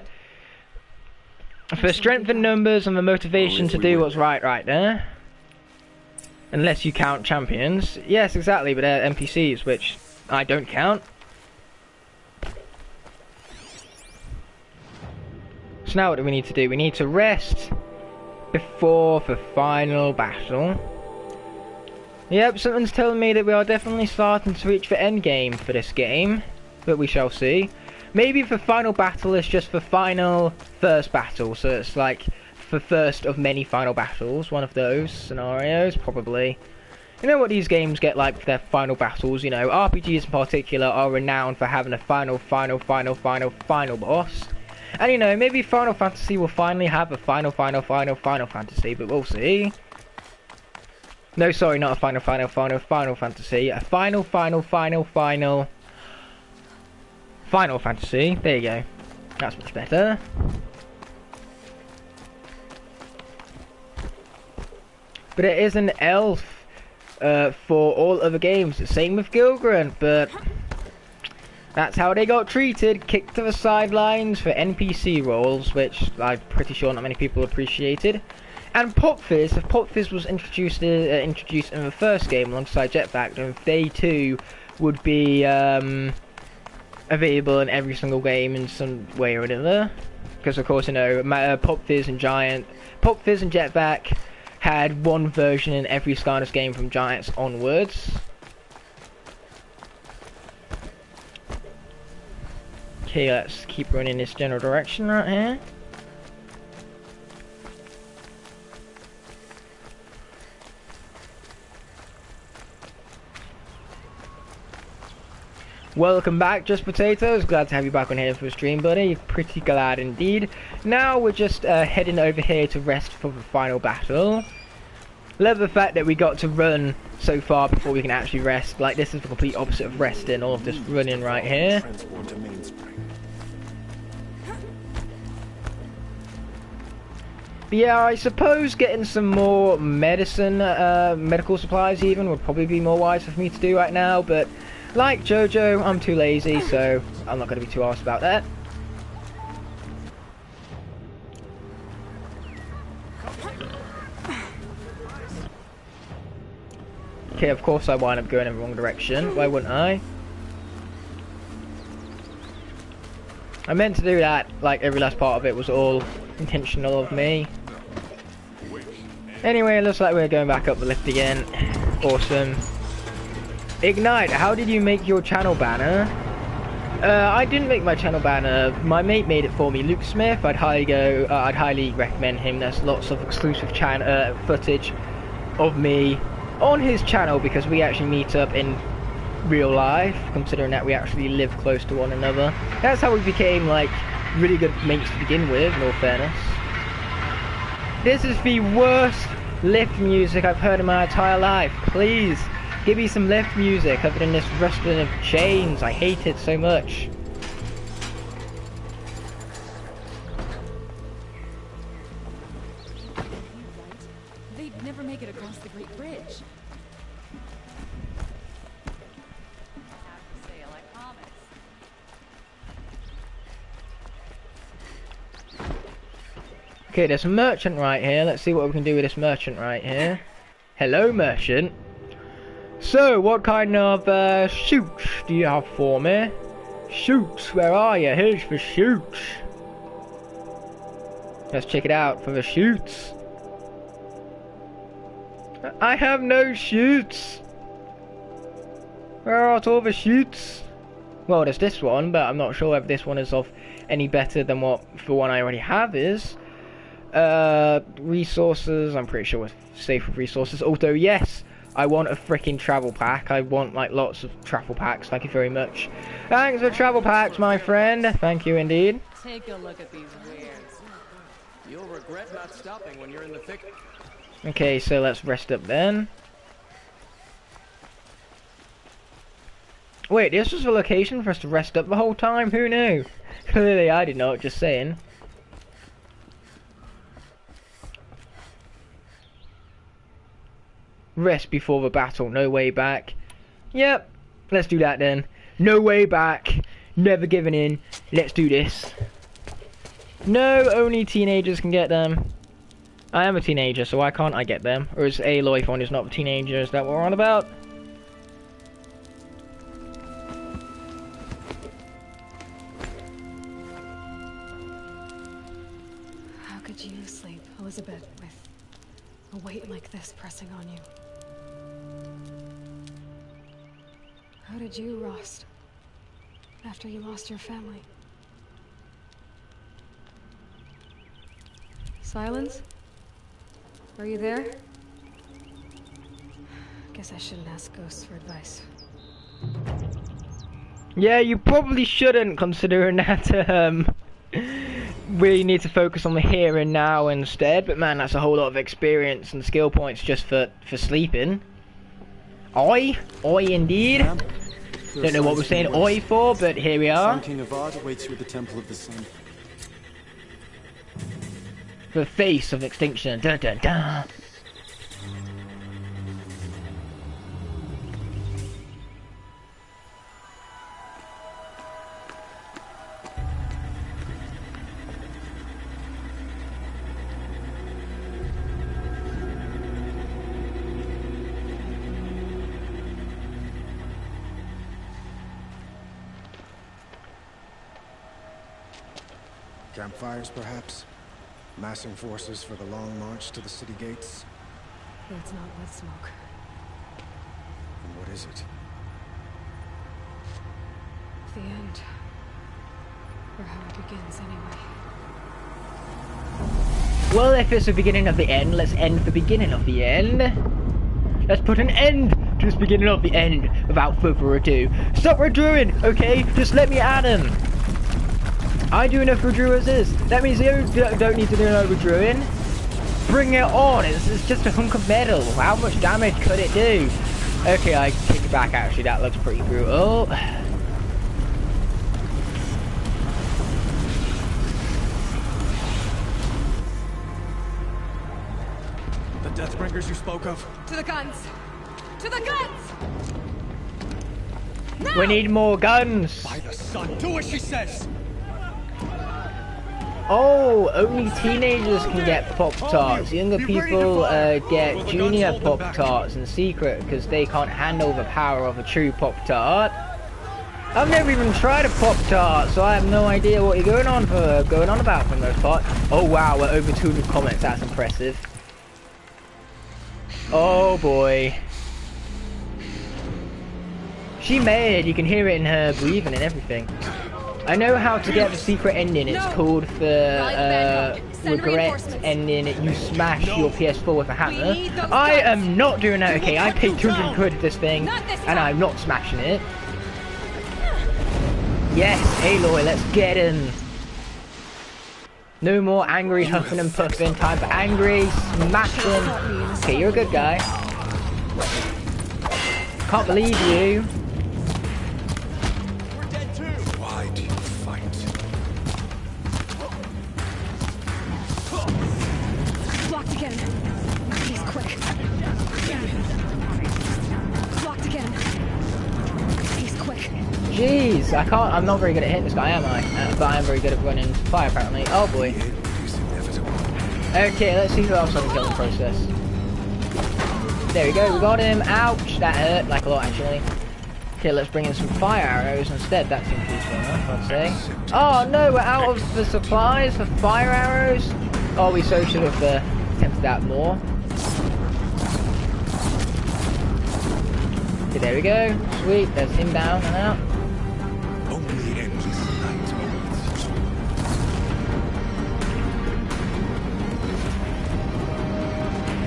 for strength in numbers and the motivation Well, to if we do win. what's right there. Unless you count champions. Yes, exactly, but they're NPCs, which I don't count. So now what do we need to do? We need to rest before the final battle. Yep, something's telling me that we are definitely starting to reach the end game for this game, but we shall see. Maybe the final battle is just the final first battle, so it's like the first of many final battles, one of those scenarios, probably. You know what these games get like for their final battles, you know, RPGs in particular are renowned for having a final boss. And you know, maybe Final Fantasy will finally have a final Fantasy, but we'll see. No, sorry, not a final Fantasy. A final Fantasy. There you go. That's much better. But it is an elf for all other games. Same with Gilgren, but that's how they got treated. Kicked to the sidelines for NPC roles, which I'm pretty sure not many people appreciated. And Pop Fizz, if Pop Fizz was introduced in the first game alongside Jetpack, then they too would be available in every single game in some way or another. Because of course, you know, Pop Fizz and Jetpack had one version in every Skylanders game from Giants onwards. Okay, let's keep running this general direction right here. Welcome back, Just Potatoes. Glad to have you back on here for a stream, buddy. Pretty glad indeed. Now we're just heading over here to rest for the final battle. Love the fact that we got to run so far before we can actually rest. Like, this is the complete opposite of resting, all of this running right here. But yeah, I suppose getting some more medicine, medical supplies even, would probably be more wise for me to do right now, but like Jojo, I'm too lazy, so I'm not going to be too arsed about that. Okay, of course I wind up going in the wrong direction. Why wouldn't I? I meant to do that, like every last part of it was all intentional of me. Anyway, it looks like we're going back up the lift again. Awesome. Ignite, how did you make your channel banner? I didn't make my channel banner. My mate made it for me, Luke Smith. I'd highly recommend him. There's lots of exclusive footage of me on his channel because we actually meet up in real life, considering that we actually live close to one another. That's how we became like really good mates to begin with, in all fairness. This is the worst lift music I've heard in my entire life. Please give me some lift music other than this rustling of chains. I hate it so much. They'd never make it across the Great Bridge. Okay, there's a merchant right here. Let's see what we can do with this merchant right here. Hello, merchant. So, what kind of shoots do you have for me? Shoots, where are you? Here's the shoots. Let's check it out for the shoots. I have no shoots. Where are all the shoots? Well, there's this one, but I'm not sure if this one is of any better than what the one I already have is. Resources, I'm pretty sure we're safe with resources. Although, yes, I want a freaking travel pack. I want, like, lots of travel packs. Thank you very much. Thanks for travel packs, my friend. Thank you indeed. Take a look at these wares. You'll regret not stopping when you're in the thick. Okay, so let's rest up then. Wait, this was a location for us to rest up the whole time? Who knew? Clearly I did not, just saying. Rest before the battle, no way back. Yep, let's do that then. No way back, never giving in. Let's do this. No, only teenagers can get them. I am a teenager, so why can't I get them? Or is Aloy one is not a teenager? Is that what we're on about? How could you sleep, Elizabeth, with a weight like this pressing on you? How did you rust after you lost your family? Silence? Are you there? Guess I shouldn't ask ghosts for advice. Yeah, you probably shouldn't, considering that we need to focus on the here and now instead. But man, that's a whole lot of experience and skill points just for sleeping. Oi indeed. Don't know what we're saying oi for, but here we are. King Avad awaits you at the Temple of the Sun. The face of extinction. Dun dun dun. Campfires, perhaps? Massing forces for the long march to the city gates? It's not with smoke. And what is it? The end. Or how it begins, anyway. Well, if it's the beginning of the end, let's end the beginning of the end. Let's put an end to this beginning of the end without further ado. Stop redrawing, okay? Just let me add him. I do enough redraw as is. That means you don't need to do no redrawing. Bring it on. It's just a hunk of metal. How much damage could it do? Okay, I take it back actually. That looks pretty brutal. Deathbringers you spoke of? To the guns! To the guns! No! We need more guns! By the sun, do as she says! Oh, only teenagers can get Pop-Tarts. Younger people get junior Pop-Tarts in secret because they can't handle the power of a true Pop-Tart. I've never even tried a Pop-Tart, so I have no idea what you're going on about for the most part. Oh wow, we're over 200 comments, that's impressive. Oh boy. She mad, you can hear it in her breathing and everything. I know how to get the secret ending. It's called the regret ending. You smash your PS4 with a hammer. I am not doing that, okay? I paid 200 quid for this thing and I'm not smashing it. Yes, Aloy, let's get him. No more angry huffing and puffing. Time for angry smashing. Okay, you're a good guy. Can't believe you. We're dead too. Why do you fight? Blocked again. He's quick. Blocked again. He's quick. Jeez, I'm not very good at hitting this guy, am I? But I am very good at running fire, apparently. Oh boy. Okay, let's see who else I can kill in the process. There we go, we got him. Ouch, that hurt, like a lot actually. Okay, let's bring in some fire arrows instead. That seems useful enough, I'd say. Oh no, we're out of the supplies for fire arrows. Oh, we so should have attempted that more. Okay, there we go. Sweet, there's him down and out. Only endless night awaits.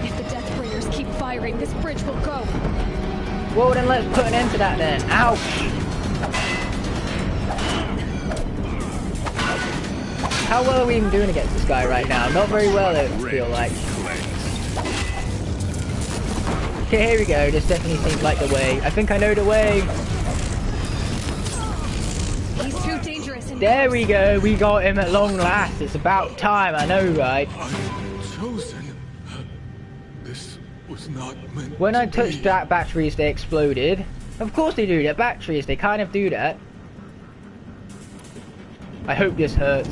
If the Deathbringers keep firing, this bridge will go. Well, then let's put an end to that then. Ouch! How well are we even doing against this guy right now? Not very well, I feel like. Okay, here we go. This definitely seems like the way. I think I know the way. He's too dangerous. There we go. We got him at long last. It's about time. I know, right? Chosen. This was not meant. When I touched that batteries, they exploded. Of course they do. They're batteries. They kind of do that. I hope this hurts.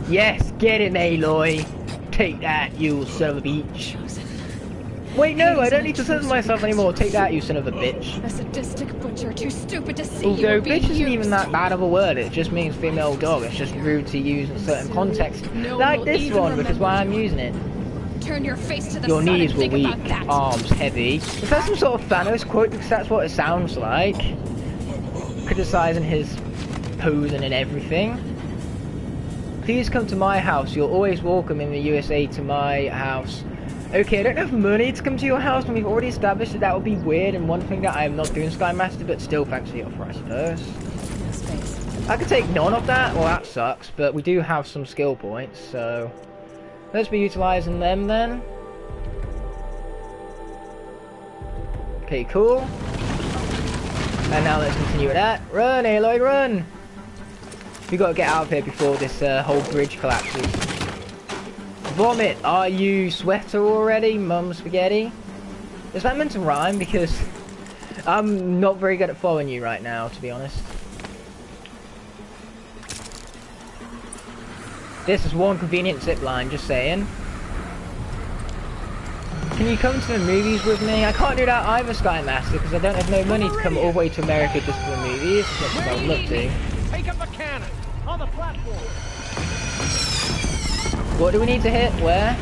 Yes, get him, Aloy. Take that, you son of a bitch. Wait, no, I don't need to censor myself anymore. Take that, you son of a bitch. A sadistic butcher, too stupid to see. Although bitch isn't even that bad of a word. It just means female dog. It's just rude to use in certain contexts. Like this one, which is why I'm using it. Turn your face to the Your sun knees and were think weak, about that. arms heavy. Is that some sort of Thanos quote? Because that's what it sounds like. Criticizing his posing and everything. Please come to my house. You're always welcome in the USA to my house. Okay, I don't have money to come to your house, and we've already established that would be weird, and one thing that I am not doing Sky Master, but still thanks for the offer, I suppose. I could take none of that, well that sucks, but we do have some skill points, so let's be utilising them then. Okay, cool. And now let's continue with that. Run, Aloy, run! We gotta get out of here before this whole bridge collapses. Vomit, are you sweater already, mum spaghetti? Is that meant to rhyme? Because I'm not very good at following you right now, to be honest. This is one convenient zip line, just saying. Can you come to the movies with me? I can't do that either, Sky Master, because I don't have no money to come all the way to America just for the movies, as much as I would love to. Take up a cannon on the platform. What do we need to hit? Where?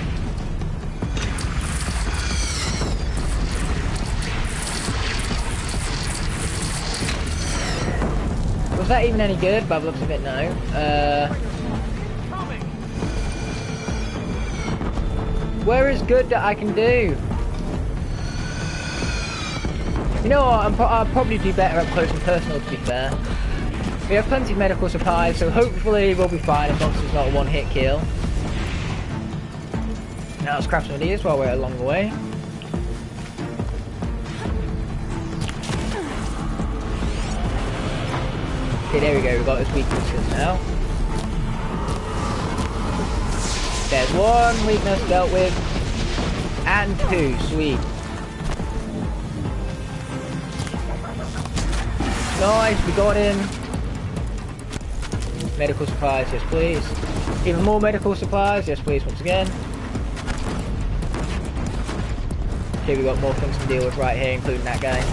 Was that even any good? By the looks of it, no. Where is good that I can do? You know what? I'll probably do better up close and personal, to be fair. We have plenty of medical supplies, so hopefully we'll be fine as long as it's not a one-hit kill. Now let's craft some of these while we're along the way. Okay, there we go, we've got his weaknesses now. There's one weakness dealt with, and two, sweet. Nice, we got him. Medical supplies, yes please. Even more medical supplies, yes please, once again. Okay, we've got more things to deal with right here, including that guy.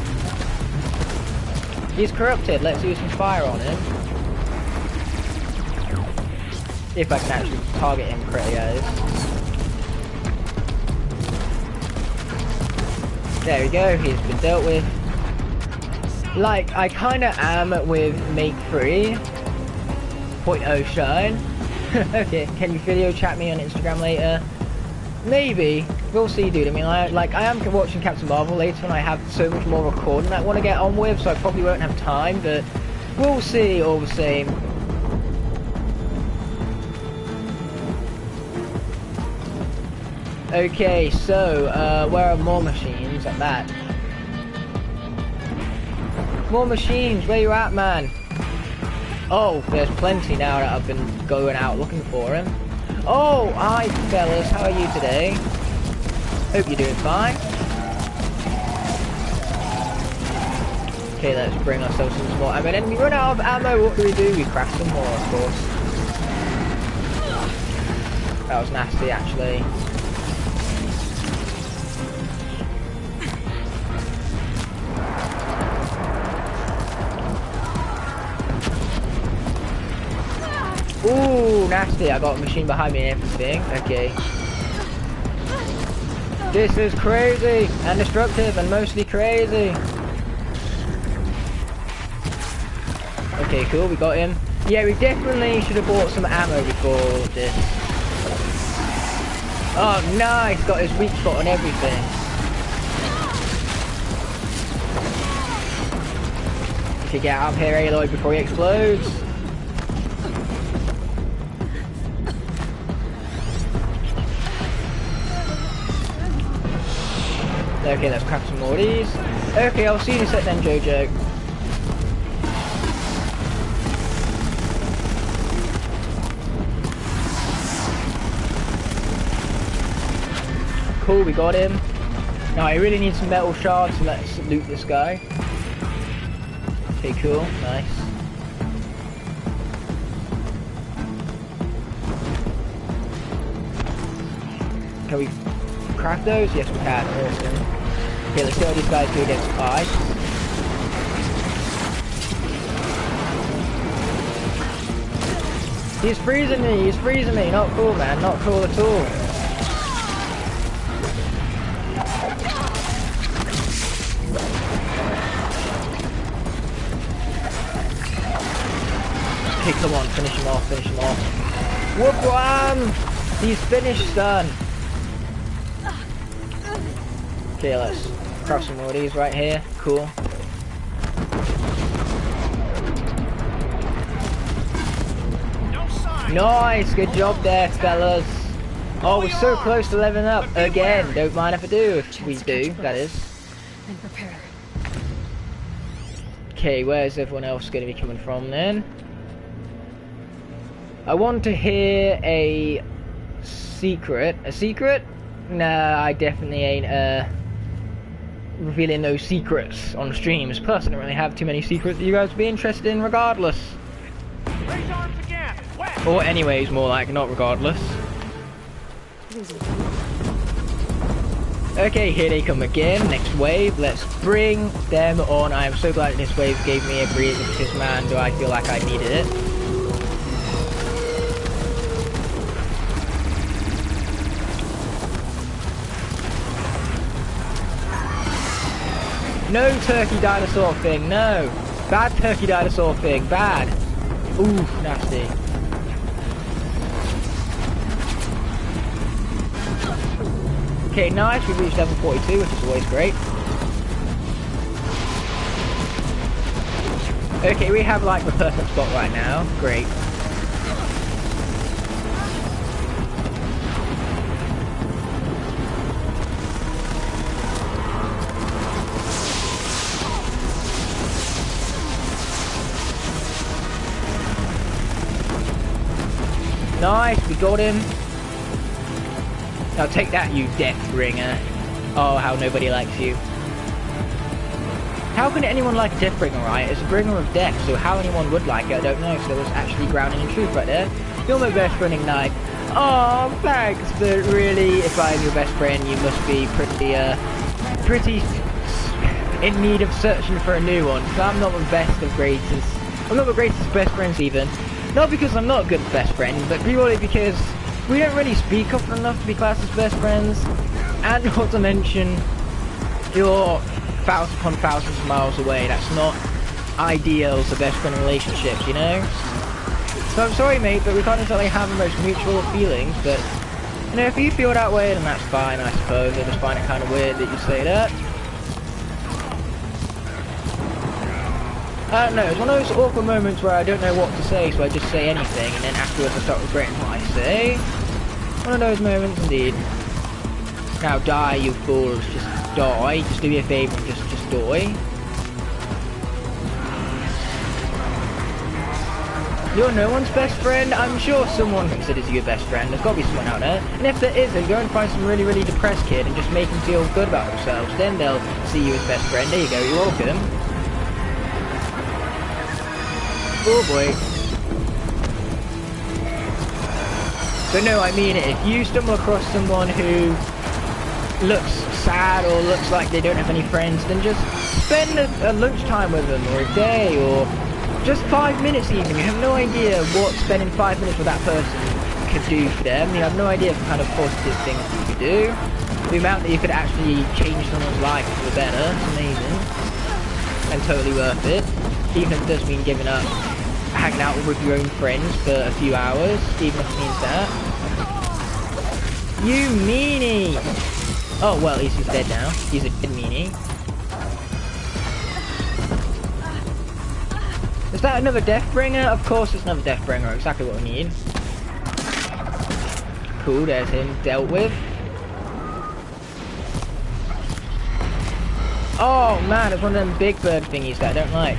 He's corrupted, let's use some fire on him. If I can actually target him correctly, guys. There we go, he's been dealt with. Like, I kinda am with Make 3.0 Shine. Okay, can you video chat me on Instagram later? Maybe. We'll see, dude. I mean, I am watching Captain Marvel later and I have so much more recording I want to get on with, so I probably won't have time, but we'll see all the same. Okay, so, where are more machines at that? More machines, where you at, man? Oh, there's plenty now that I've been going out looking for him. Oh, hi fellas, how are you today? Hope you're doing fine. Okay, let's bring ourselves some more ammo. And then we run out of ammo, what do? We craft some more, of course. That was nasty, actually. Ooh, nasty. I got a machine behind me and everything. Okay. This is crazy and destructive and mostly crazy. Okay, cool. We got him. Yeah, we definitely should have bought some ammo before all of this. Oh, nice. Got his weak spot and everything. Okay, get out of here, Aloy, before he explodes. Okay, let's craft some more of these. Okay, I'll see you in a sec then, Jojo. Cool, we got him. Now I really need some metal shards, so let's loot this guy. Okay, cool, nice. Can we craft those? Yes, we can. Awesome. Okay, let's see how these guys do against ice. He's freezing me, he's freezing me. Not cool, man. Not cool at all. Okay, come on, finish him off, finish him off. Whoop-wham! He's finished, son. Okay, let's craft some more of these right here. Cool. Nice, good job there, fellas. Oh, we're so close to leveling up again. Don't mind if I do. If we do, that is. Okay, where's everyone else going to be coming from then? I want to hear a secret. A secret? Nah, I definitely ain't revealing no secrets on streams. Plus, I don't really have too many secrets that you guys would be interested in regardless. Raise arms again. West. Or anyways, more like, not regardless. Okay, here they come again. Next wave. Let's bring them on. I am so glad that this wave gave me a breather because, man, do I feel like I needed it. No turkey dinosaur thing, no. Bad turkey dinosaur thing, bad. Ooh, nasty. Okay, nice, we've reached level 42, which is always great. Okay, we have like the perfect spot right now, great. Nice, we got him. Now take that, you Deathbringer. Oh, how nobody likes you. How can anyone like a Deathbringer, right? It's a bringer of death, so how anyone would like it, I don't know. So there was actually grounding in truth right there. You're my best friend, Ignite. Oh, thanks, but really, if I'm your best friend, you must be pretty in need of searching for a new one. So I'm not the best of greatest. I'm not the greatest of best friends even. Not because I'm not a good best friend, but purely because we don't really speak often enough to be classed as best friends. And not to mention, you're thousands upon thousands of miles away. That's not ideal for best friend relationships, you know? So I'm sorry, mate, but we can't necessarily have the most mutual feelings, but, you know, if you feel that way, then that's fine, I suppose. I just find it kind of weird that you say that. I don't know, it's one of those awkward moments where I don't know what to say, so I just say anything, and then afterwards I start regretting what I say. One of those moments indeed. Now die, you fools, just die, just do me a favour and just die. You're no one's best friend? I'm sure someone considers you a best friend, there's gotta be someone out there. And if there isn't, go and find some really, really depressed kid and just make them feel good about themselves, then they'll see you as best friend. There you go, you're welcome. Oh boy. But no, I mean it. If you stumble across someone who looks sad or looks like they don't have any friends, then just spend a lunchtime with them, or a day, or just 5 minutes even. You have no idea what spending 5 minutes with that person could do for them. You have no idea the kind of positive things you could do. The amount that you could actually change someone's life for the better. It's amazing. And totally worth it. Even if it does mean giving up hanging out with your own friends for a few hours, even if it means that. You meanie! Oh, well, at least he's dead now. He's a dead meanie. Is that another Deathbringer? Of course it's another Deathbringer, exactly what we need. Cool, there's him dealt with. Oh man, it's one of them big bird thingies that I don't like.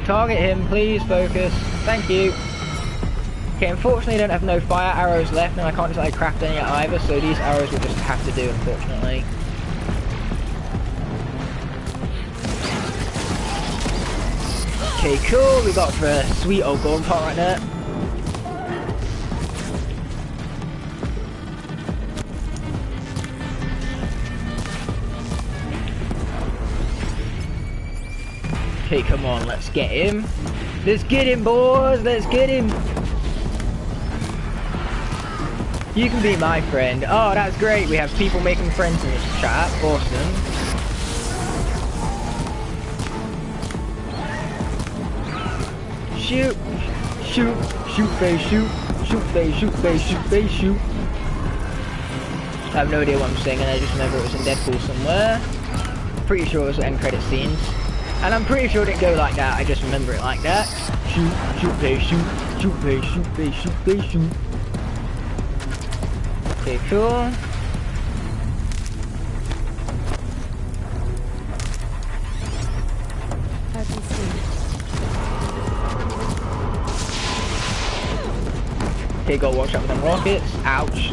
Target him, please, focus. Thank you. Okay, unfortunately I don't have no fire arrows left, and I can't just craft any either, so these arrows will just have to do, unfortunately. Okay, cool, we got the sweet old golden pot right there. Okay, come on, let's get him. Let's get him, boys, let's get him. You can be my friend. Oh, that's great, we have people making friends in this chat, awesome. Shoot, shoot, shoot, face, shoot, shoot, face, shoot, face, shoot, face, shoot. I have no idea what I'm singing, I just remember it was in Deadpool somewhere. Pretty sure it was end credit scenes. And I'm pretty sure it didn't go like that, I just remember it like that. Shoot, shoot, face, shoot, shoot, face, shoot, face, shoot, face, shoot. Okay, cool. I can see. Okay, gotta watch out for them rockets. Ouch.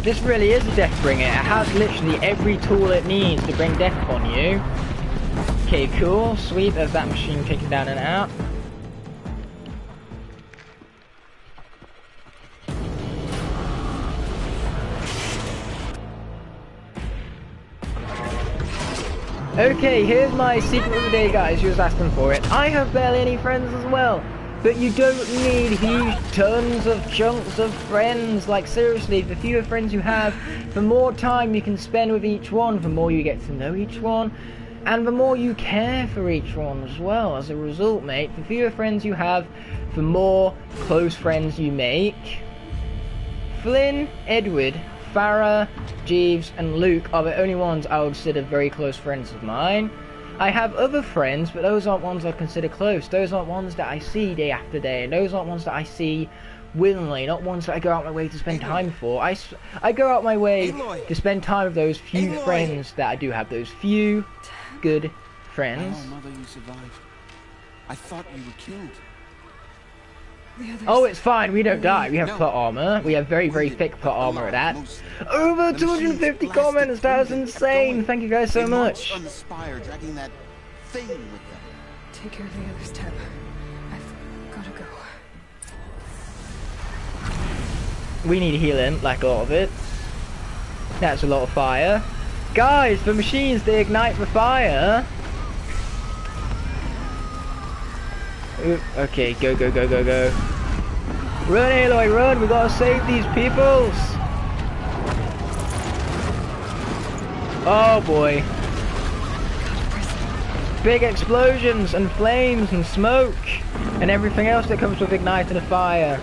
This really is a Deathbringer. It has literally every tool it needs to bring death upon you. Okay, cool. Sweet. There's that machine kicking down and out. Okay, here's my secret of the day, guys. You was asking for it. I have barely any friends as well. But you don't need huge tons of chunks of friends. Like, seriously, the fewer friends you have, the more time you can spend with each one, the more you get to know each one, and the more you care for each one as well. As a result, mate, the fewer friends you have, the more close friends you make. Flynn, Edward, Farah, Jeeves, and Luke are the only ones I would consider very close friends of mine. I have other friends, but those aren't ones I consider close. Those aren't ones that I see day after day, and those aren't ones that I see willingly, not ones that I go out my way to spend time for. I go out my way to spend time with those few friends that I do have, those few good friends. Oh, Mother, you survived. I thought you were killed. Oh, it's fine, we don't die. We have plot armor. We have very, very thick plot armor at that. Over 250 comments, that is insane. Thank you guys so much. On the spire, dragging that thing with them. Take care of the others, Teb. I've gotta go. We need healing, like a lot of it. That's a lot of fire. Guys, the machines, they ignite the fire. Ooh, okay, go, go, go, go, go. Run, Aloy, run! We gotta save these peoples! Oh boy. Big explosions and flames and smoke and everything else that comes with igniting a fire.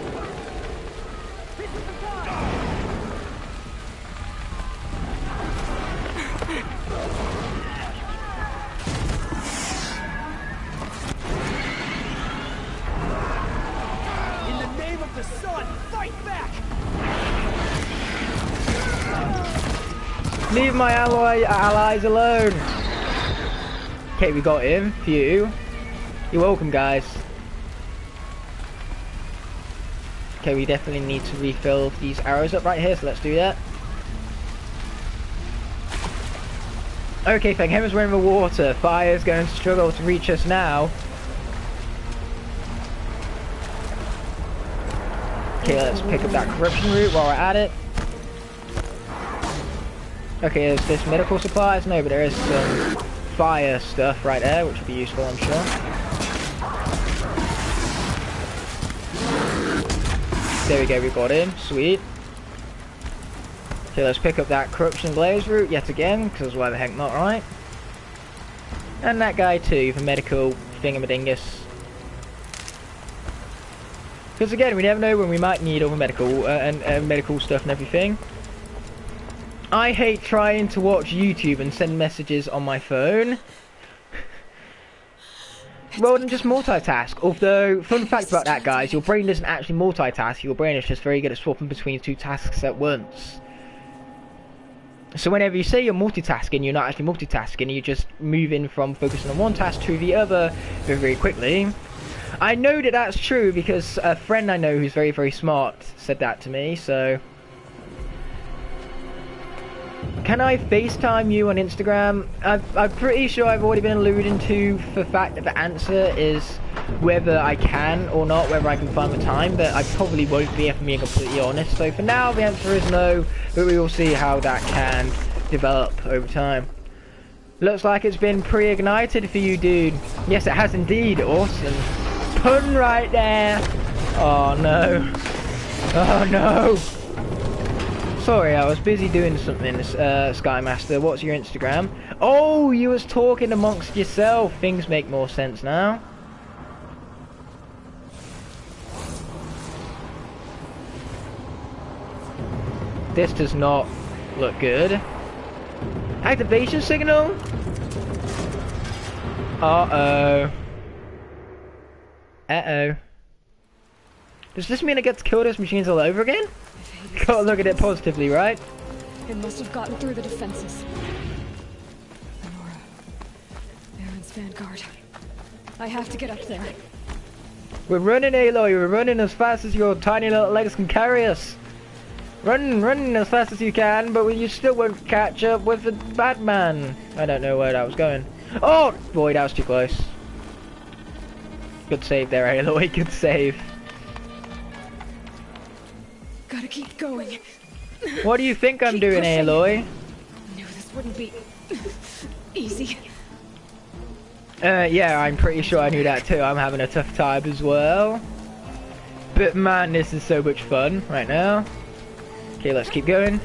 Leave my allies alone. Okay, we got him. Phew. You're welcome, guys. Okay, we definitely need to refill these arrows up right here, so let's do that. Okay, thank heavens we're in the water. Fire's going to struggle to reach us now. Okay, let's pick up that corruption route while we're at it. Okay, there's this medical supplies. No, but there is some fire stuff right there, which would be useful, I'm sure. There we go, we got him. Sweet. Okay, let's pick up that corruption blaze route yet again, because why the heck not, right? And that guy too, for medical thingamadingus. Because again, we never know when we might need all the medical and medical stuff and everything. I hate trying to watch YouTube and send messages on my phone. Well, then just multitask. Although, fun fact about that, guys, your brain doesn't actually multitask. Your brain is just very good at swapping between two tasks at once. So whenever you say you're multitasking, you're not actually multitasking. You're just moving from focusing on one task to the other very, very quickly. I know that that's true because a friend I know who's very, very smart said that to me, so... Can I FaceTime you on Instagram? I'm pretty sure I've already been alluding to the fact that the answer is whether I can or not, whether I can find the time, but I probably won't be if I'm being completely honest. So for now, the answer is no, but we will see how that can develop over time. Looks like it's been pre-ignited for you, dude. Yes, it has indeed. Awesome. Pun right there. Oh, no. Oh, no. Sorry, I was busy doing something, Skymaster. What's your Instagram? Oh, you was talking amongst yourself. Things make more sense now. This does not look good. Activation signal? Uh-oh. Uh-oh. Does this mean it gets killed as machines all over again? Gotta look at it positively, right? It must have gotten through the defenses. Lenora. Baron's vanguard. I have to get up there. We're running, Aloy. We're running as fast as your tiny little legs can carry us. Run as fast as you can, but you still won't catch up with the Batman. I don't know where that was going. Oh, boy, that was too close. Good save there, Aloy. Good save. Gotta keep going. What do you think I'm doing, Aloy? I knew this wouldn't be easy. Yeah, I'm pretty sure I knew that too. I'm having a tough time as well. But man, this is so much fun right now. Okay, let's keep going.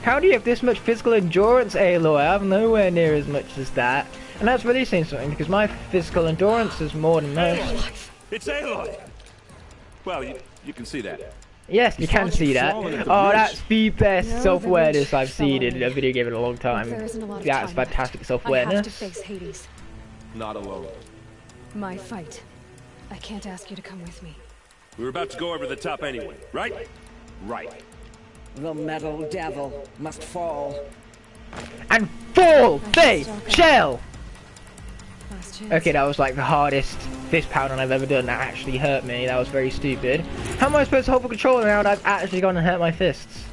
How do you have this much physical endurance, Aloy? I have nowhere near as much as that. And that's really saying something, because my physical endurance is more than most. It's Aloy! Well, you can see that. Yes, you can see that. Oh, that's the best self-awareness I've seen in a video game in a long time. That's fantastic self-awareness. I have to face Hades. Not alone. My fight. I can't ask you to come with me. We were about to go over the top anyway, right? Right. The metal devil must fall. And fall! They shall! Okay, that was like the hardest fist pounding I've ever done. That actually hurt me. That was very stupid. How am I supposed to hold the controller now that I've actually gone and hurt my fists?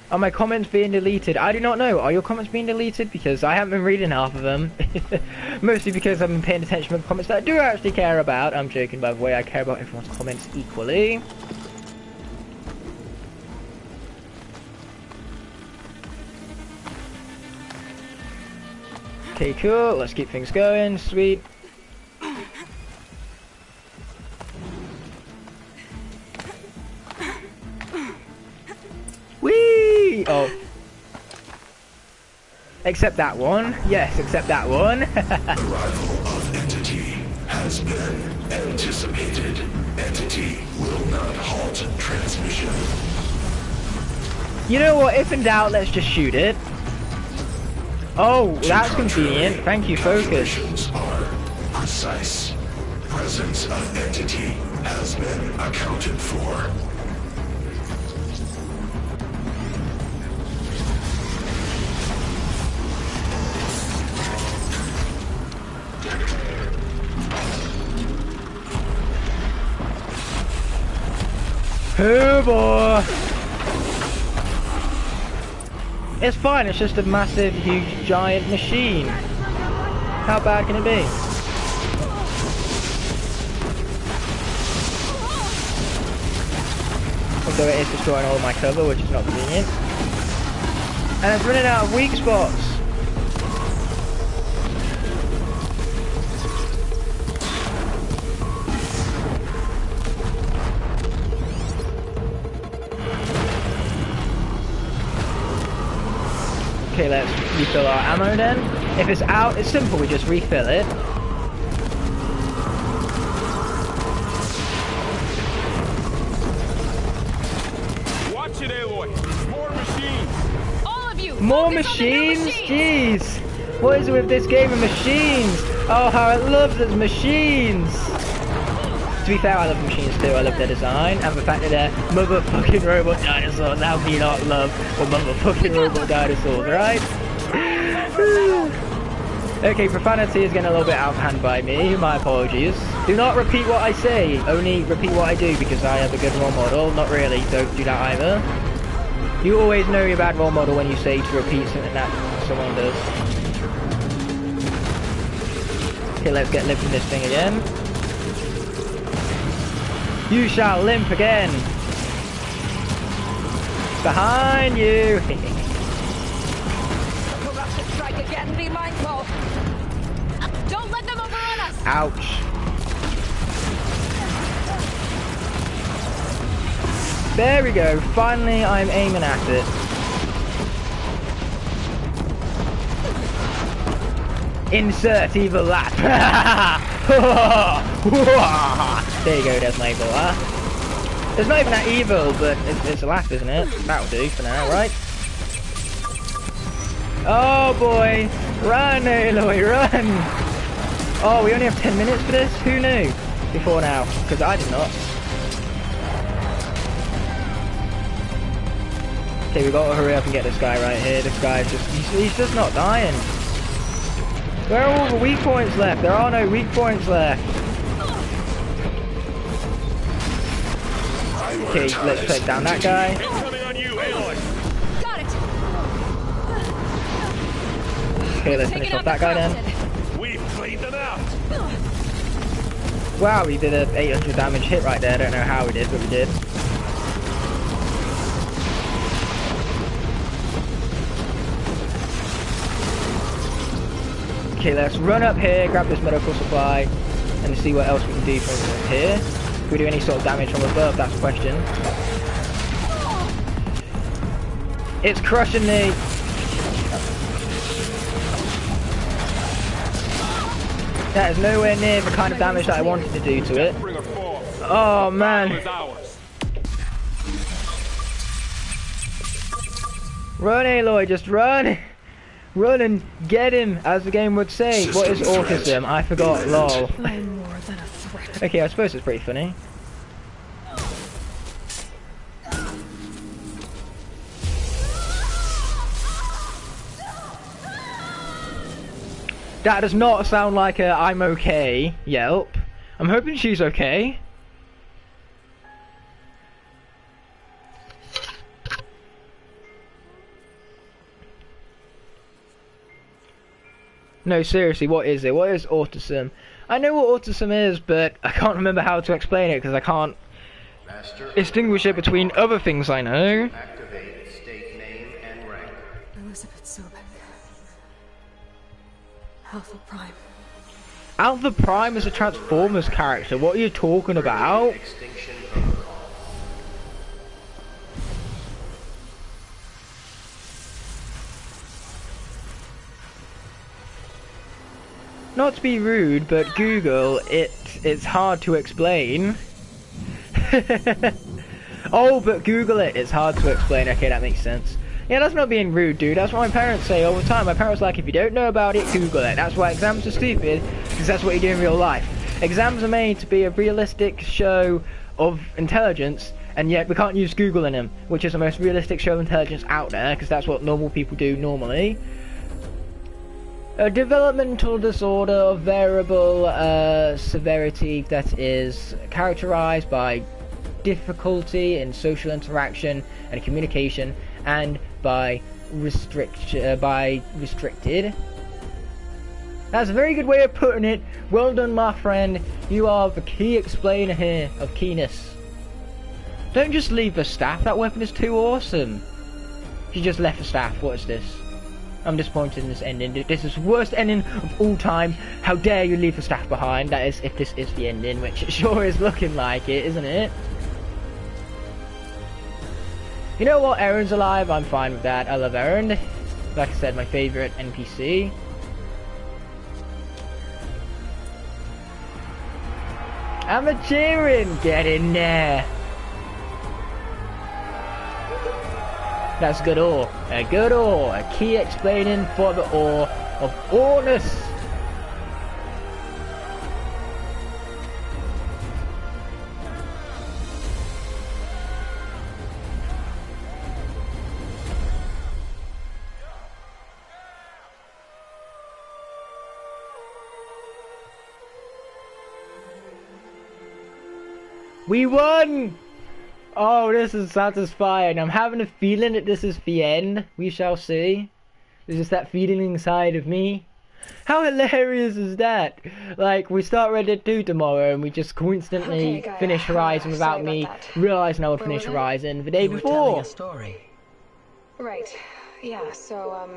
Are my comments being deleted? I do not know. Are your comments being deleted? Because I haven't been reading half of them. Mostly because I've been paying attention to the comments that I do actually care about. I'm joking, by the way. I care about everyone's comments equally. Okay, cool. Let's keep things going. Sweet. Whee! Oh. Except that one. Yes, except that one. Arrival of Entity has been anticipated. Entity will not halt transmission. You know what? If in doubt, let's just shoot it. Oh, that's convenient. Thank you, Focus. Are precise. Presence of Entity has been accounted for. Oh boy! It's fine, it's just a massive, huge, giant machine. How bad can it be? Although it is destroying all my cover, which is not convenient. And it's running out of weak spots. Okay, let's refill our ammo then. If it's out, it's simple, we just refill it. Watch it, Aloy. More machines. All of you. More machines? Jeez. What is it with this game of machines? Oh, how I love those machines. To be fair, I love machines too. I love their design and the fact that they're motherfucking robot dinosaurs. How can you not love motherfucking robot dinosaurs, right? Okay, profanity is getting a little bit out of hand by me. My apologies. Do not repeat what I say. Only repeat what I do because I have a good role model. Not really. Don't do that either. You always know you're a bad role model when you say to repeat something that someone does. Okay, let's get limp in this thing again. You shall limp again. Behind you. Strike again. Be mindful. Don't let them overrun us. Ouch. There we go. Finally, I'm aiming at it. Insert evil laugh. There you go, there's my evil laugh. It's not even that evil, but it's a laugh, isn't it? That'll do for now, right? Oh boy! Run, Aloy, run! Oh, we only have 10 minutes for this? Who knew? Before now, because I did not. Okay, we gotta hurry up and get this guy right here. This guy's just, he's just not dying. Where are all the weak points left? There are no weak points left. Okay, let's take down that guy. Okay, let's finish off that guy then. We've cleaned them out. Wow, we did a 800 damage hit right there. I don't know how we did, but we did. Okay, let's run up here, grab this medical supply, and see what else we can do from here. Can we do any sort of damage from above? That's the question. It's crushing me. That is nowhere near the kind of damage that I wanted to do to it. Oh man. Run, Aloy, just run! Run and get him, as the game would say. What is autism? I forgot, lol. I'm more than a threat. Okay, I suppose it's pretty funny. That does not sound like a I'm okay yelp. I'm hoping she's okay. No, seriously, what is it? What is autism? I know what autism is, but I can't remember how to explain it because I can't distinguish it between other things I know. Activate state name and rank. Elizabeth Sobek. Alpha Prime. Alpha Prime is a Transformers character. What are you talking about? Extinction protocol. Not to be rude, but Google, it's hard to explain. Oh, but Google it, it's hard to explain. Okay, that makes sense. Yeah, that's not being rude, dude. That's what my parents say all the time. My parents are like, if you don't know about it, Google it. That's why exams are stupid, because that's what you do in real life. Exams are made to be a realistic show of intelligence, and yet we can't use Google in them, which is the most realistic show of intelligence out there, because that's what normal people do normally. A developmental disorder of variable severity that is characterized by difficulty in social interaction and communication, and by restricted. That's a very good way of putting it. Well done, my friend. You are the key explainer here of keyness. Don't just leave the staff. That weapon is too awesome. She just left the staff. What is this? I'm disappointed in this ending. This is the worst ending of all time. How dare you leave the staff behind? That is, if this is the ending, which it sure is looking like it, isn't it? You know what? Erin's alive. I'm fine with that. I love Erin. Like I said, my favorite NPC. I'm a cheering. Get in there. That's good ore. A good ore. A key explaining for the ore of oreness. We won! Oh, this is satisfying. I'm having a feeling that this is the end. We shall see. There's just that feeling inside of me. How hilarious is that? Like, we start Red Dead 2 tomorrow and we just coincidentally finish Horizon without me realizing I would finish Horizon the day before. Telling a story. Right. Yeah, so,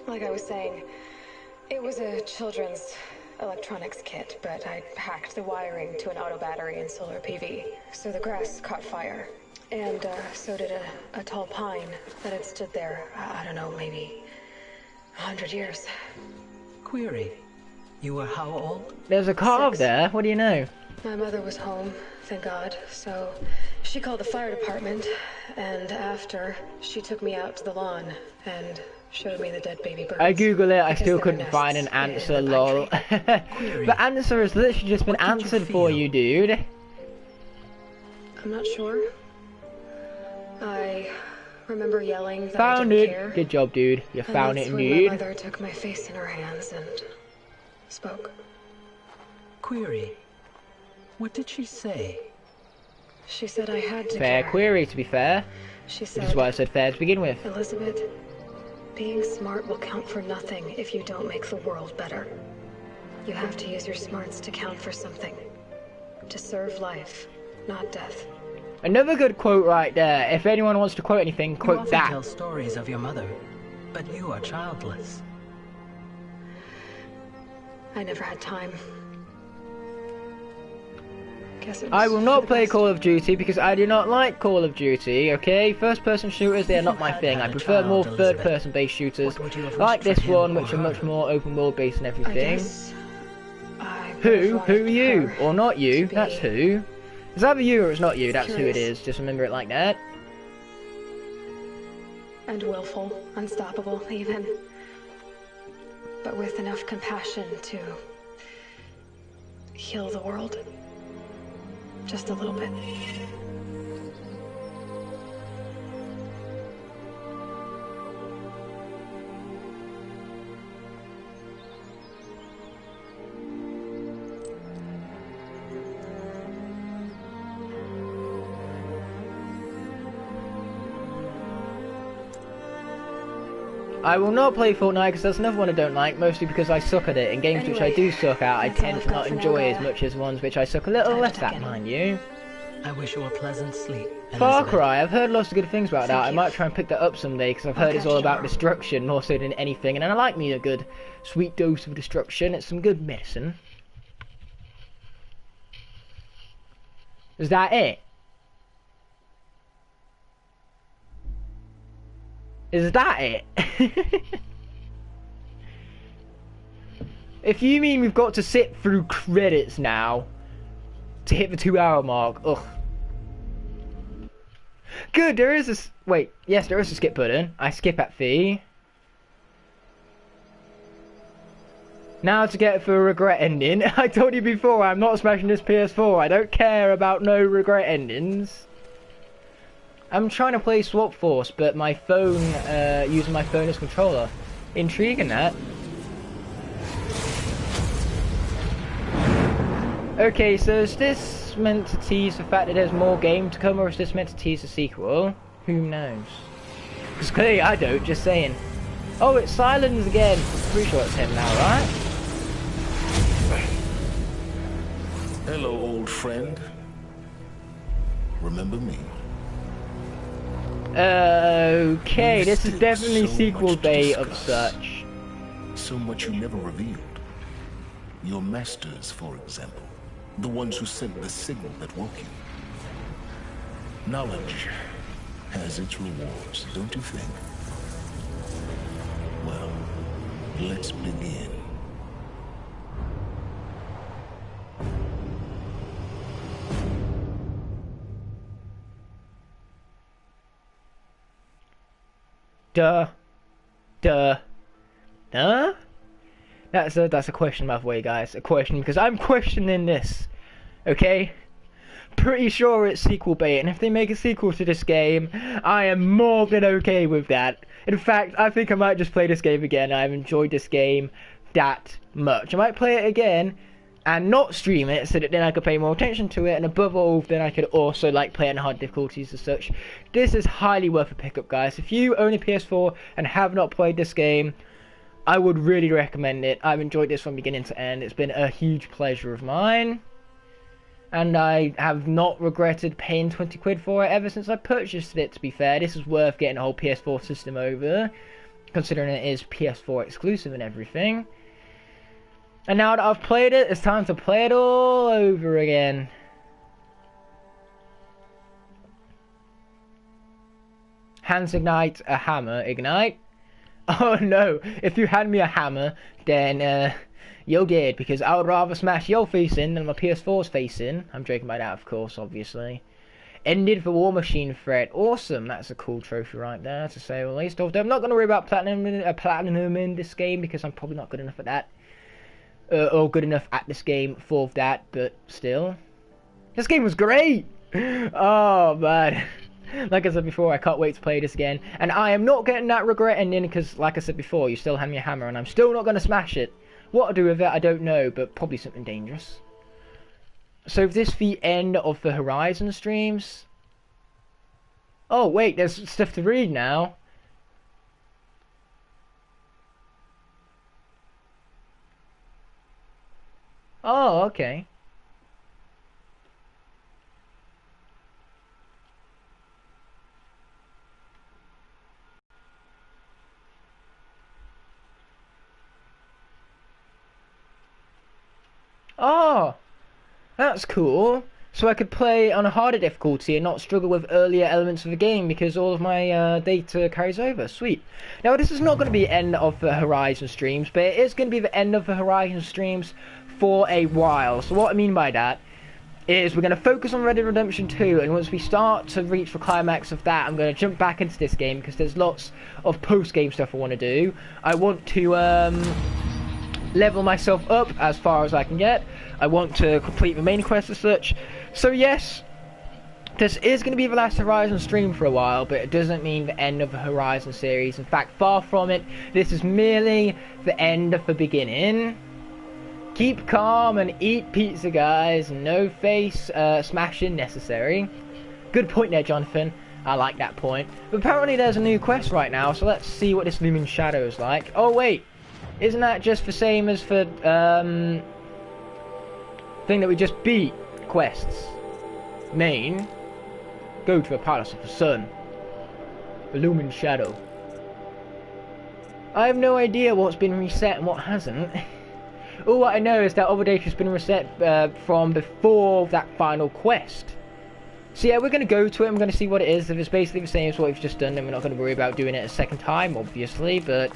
like I was saying, it was a children's electronics kit, but I hacked the wiring to an auto battery and solar PV. So the grass caught fire. And so did a tall pine that had stood there, I don't know, maybe 100 years. Query. You were how old? There's a carve there. What do you know? My mother was home, thank God. So she called the fire department, and after, she took me out to the lawn and showed me the dead baby birds. I googled it, I still couldn't find an answer, lol. The answer has literally just been answered for you, dude. I'm not sure. I remember yelling that found I didn't it. care. Good job, dude. You found it, when indeed. my mother took my face in her hands and spoke. Query. What did she say? She said I had to Fair care. query, to be fair. She said, Which is why I said fair to begin with. Elizabeth, being smart will count for nothing if you don't make the world better. You have to use your smarts to count for something. To serve life, not death. Another good quote right there. If anyone wants to quote anything, You quote often that. tell stories of your mother, but you are childless. I never had time. Guess it was I will for not the play best. Call of Duty because I do not like Call of Duty, okay? First person shooters, they are not my thing. I prefer more third person based shooters like this one, which are much more open world based and I everything. guess I Who? would've Who are wanted you? her Or not you? to That's be who. It's either you or it's not you, that's who it curious. is. Just remember it like that. And willful, unstoppable even. But with enough compassion to heal the world. Just a little bit. I will not play Fortnite because that's another one I don't like, mostly because I suck at it. In games which I do suck at, I that's all tend I've to got not for now, enjoy as Gaia. much as ones which I suck a little less at, mind you. I wish you a pleasant sleep. Far Elizabeth. Cry, I've heard lots of good things about that. I you. might try and pick that up someday because I've heard it's all about destruction more so than anything, and I like me a good sweet dose of destruction. It's some good medicine. Is that it? Is that it? If you mean we've got to sit through credits now to hit the 2-hour mark, ugh. Good, there is a... Wait, yes, there is a skip button. I skip at the... Now to get for a regret ending. I told you before, I'm not smashing this PS4. I don't care about no regret endings. I'm trying to play Swap Force, but my phone, using my phone as controller. Intriguing, that. Okay, so is this meant to tease the fact that there's more game to come, or is this meant to tease the sequel? Who knows? Because clearly I don't, just saying. Oh, it's Silence again. Pretty sure it's him now, right? Hello, old friend. Remember me? Okay, this is Still definitely so sequel much to bait of discuss. such. So much you never revealed. Your masters, for example. The ones who sent the signal that woke you. Knowledge has its rewards, don't you think? Well, let's begin. Duh. That's a question, by the way, guys. A question, because I'm questioning this. Okay? Pretty sure it's sequel bait, and if they make a sequel to this game, I am more than okay with that. In fact, I think I might just play this game again. I've enjoyed this game that much. I might play it again and not stream it, so that then I could pay more attention to it, and above all, then I could also like play it in hard difficulties as such. This is highly worth a pickup, guys. If you own a PS4 and have not played this game, I would really recommend it. I've enjoyed this from beginning to end. It's been a huge pleasure of mine, and I have not regretted paying 20 quid for it ever since I purchased it, to be fair. This is worth getting the whole PS4 system over, considering it is PS4 exclusive and everything. And now that I've played it, it's time to play it all over again. Hands ignite, a hammer ignite. Oh no, if you hand me a hammer, then you're dead, because I would rather smash your face in than my PS4's face in. I'm joking by that, of course, obviously. Ended the War Machine threat. Awesome, that's a cool trophy right there, to say the least. Although I'm not going to worry about platinum in this game, because I'm probably not good enough at that. Or good enough at this game for that, but still. This game was great! Oh, man. Like I said before, I can't wait to play this again. And I am not getting that regret ending, because, like I said before, you still hand me a hammer, and I'm still not going to smash it. What to do with it, I don't know, but probably something dangerous. So is this the end of the Horizon streams? Oh, wait, there's stuff to read now. Oh, okay. That's cool. So I could play on a harder difficulty and not struggle with earlier elements of the game because all of my data carries over. Sweet. Now this is not going to be the end of the Horizon streams, but it is going to be the end of the Horizon streams for a while. So what I mean by that is we're going to focus on Red Dead Redemption 2, and once we start to reach the climax of that, I'm going to jump back into this game because there's lots of post-game stuff I want to do. I want to level myself up as far as I can get. I want to complete the main quest as such. So yes, this is going to be the last Horizon stream for a while, but it doesn't mean the end of the Horizon series. In fact, far from it. This is merely the end of the beginning. Keep calm and eat pizza, guys. No face smashing necessary. Good point there, Jonathan. I like that point. But apparently there's a new quest right now, so let's see what this Looming Shadow is like. Oh wait, isn't that just the same as for thing that we just beat? Quests. Main. Go to the Palace of the Sun. The Looming Shadow. I have no idea what's been reset and what hasn't. All what I know is that other data has been reset from before that final quest. So yeah, we're going to go to it, I'm going to see what it is. If it's basically the same as what we've just done, then we're not going to worry about doing it a second time, obviously, but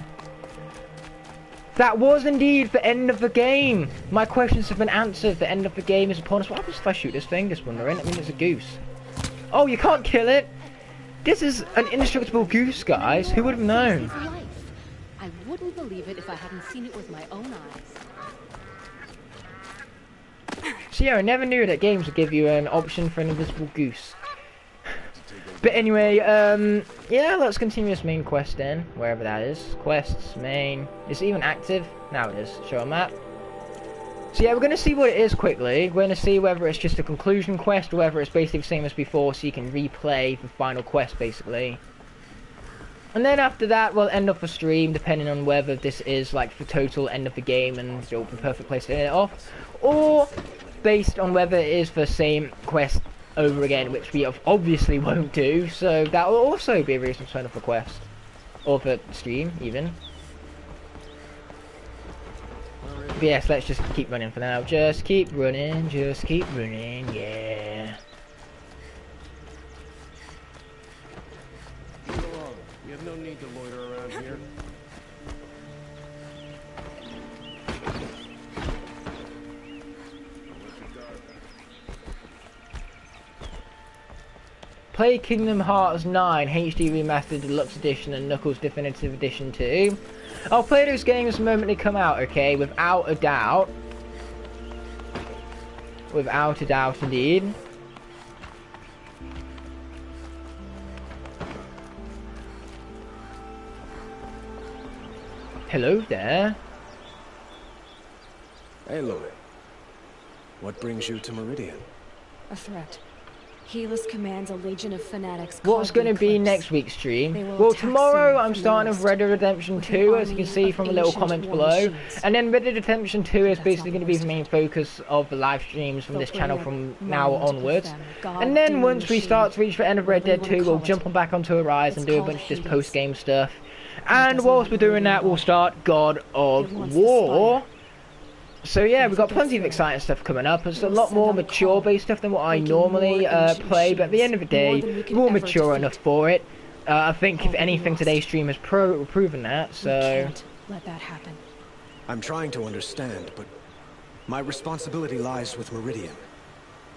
that was indeed the end of the game. My questions have been answered. The end of the game is upon us. What happens if I shoot this thing? Just wondering. I mean, it's a goose. Oh, you can't kill it. This is an indestructible goose, guys. Who would have known? I wouldn't believe it if I hadn't seen it with my own eyes. So yeah, I never knew that games would give you an option for an invisible goose. But anyway, yeah, let's continue this main quest then, wherever that is. Quests, main. Is it even active? Now it is. Show a map. So yeah, we're going to see what it is quickly. We're going to see whether it's just a conclusion quest or whether it's basically the same as before, so you can replay the final quest, basically. And then after that, we'll end off the stream, depending on whether this is like the total end of the game and the perfect place to end it off, or based on whether it is the same quest over again, which we obviously won't do, so that will also be a reason to turn off the quest. Or the stream, even. But yes, let's just keep running for now. Just keep running, yeah. You have no need to loiter around here. Play Kingdom Hearts 9 HD Remastered Deluxe Edition and Knuckles Definitive Edition 2. I'll play those games the moment they come out, okay? Without a doubt. Without a doubt, indeed. Hello there. Aloy. What brings you to Meridian? A threat. Helis commands a legion of fanatics. What's going to be next week's stream? Well, tomorrow I'm starting with Red Dead Redemption 2, as you can see from the little comments below. And then Red Dead Redemption 2 is basically going to be the main focus of the live streams from this channel from now onwards. And then once we start to reach the end of Red Dead 2, we'll jump on back onto Horizon and do a bunch of this post-game stuff. And whilst we're doing that, we'll start God of War. So yeah, we've got plenty of exciting stuff coming up. It's a lot more mature-based stuff than what I normally play, but at the end of the day, we're all mature enough for it. I think, if anything, today's stream has proven that, so... Can't let that happen. I'm trying to understand, but my responsibility lies with Meridian.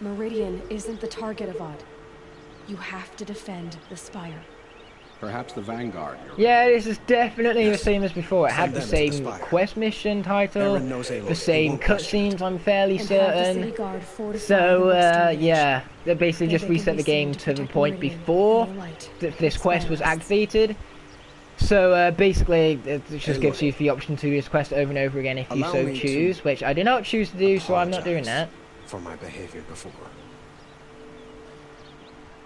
Meridian isn't the target, Avad. You have to defend the Spire. Perhaps the Vanguard. Yeah, this is definitely the same as before. It had the same quest mission title, the same cutscenes, I'm fairly certain. So, yeah, they basically just reset the game to the point before this quest was activated. So, basically, it just gives you the option to do this quest over and over again if you so choose, which I did not choose to do, so I'm not doing that. For my behavior before.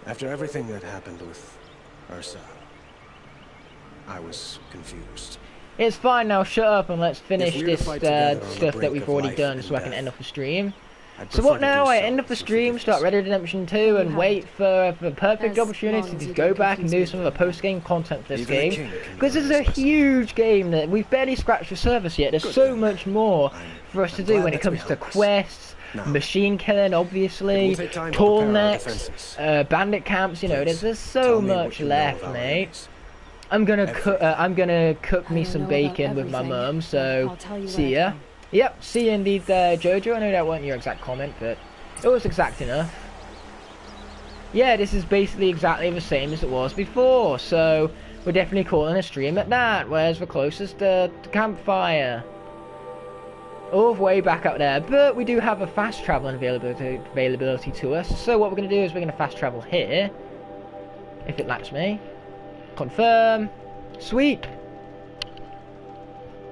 After everything that happened with Ursa, I was confused. It's fine now, shut up and let's finish this stuff that we've already done so I can end off the stream. So what now? I end off the stream, start Red Dead Redemption 2 and wait for the perfect opportunity to go back and do some of the post-game content for this game. Because this is a huge game that we've barely scratched the surface yet. There's so much more for us to do when it comes to quests, Now, machine killing, obviously, it will take time to tall prepare our necks, defenses. bandit camps. You know, Please, there's tell so me what much you know left, of our mate. enemies. I'm gonna cook me I some know about bacon with my everything, mum. but So I'll tell you see when I ya. can. Yep, see you indeed, Jojo. I know that wasn't your exact comment, but it was exact enough. Yeah, this is basically exactly the same as it was before, so we're definitely calling a stream at that. Where's the closest campfire? All the way back up there, but we do have a fast traveling availability to us. So what we're going to do is we're going to fast travel here, if it lets me. Confirm. Sweet.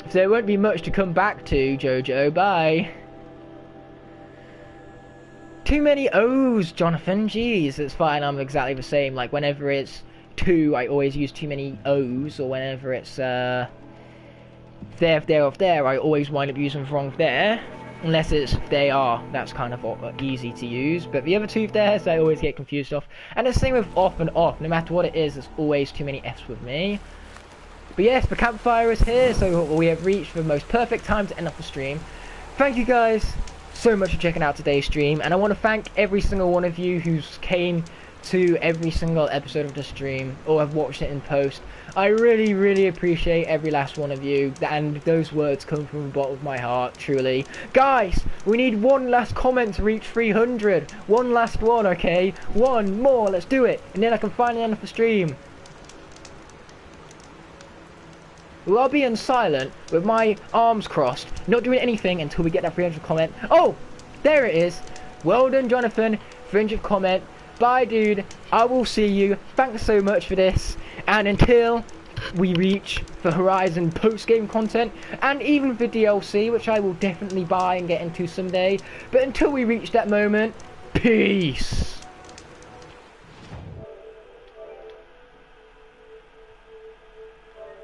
So there won't be much to come back to, Jojo. Bye. Too many O's, Jonathan. Jeez, it's fine. I'm exactly the same. Like, whenever it's 2, I always use too many O's. Or whenever it's, there, I always wind up using the wrong there. Unless it's they are. That's kind of easy to use. But the other 2 theres, I always get confused off. And the same with off and off. No matter what it is, there's always too many F's with me. But yes, the campfire is here. So we have reached the most perfect time to end off the stream. Thank you guys so much for checking out today's stream, and I want to thank every single one of you who's came to every single episode of the stream or have watched it in post. I really appreciate every last one of you, and those words come from the bottom of my heart, truly. Guys, we need one last comment to reach 300. One last one, okay? One more, let's do it, and then I can finally end off the stream. Well, I'll be in silent with my arms crossed, not doing anything until we get that 300 comment. Oh, there it is. Well done, Jonathan. 300 comment. Bye, dude. I will see you. Thanks so much for this. And until we reach the Horizon post-game content, and even for DLC, which I will definitely buy and get into someday. But until we reach that moment, peace.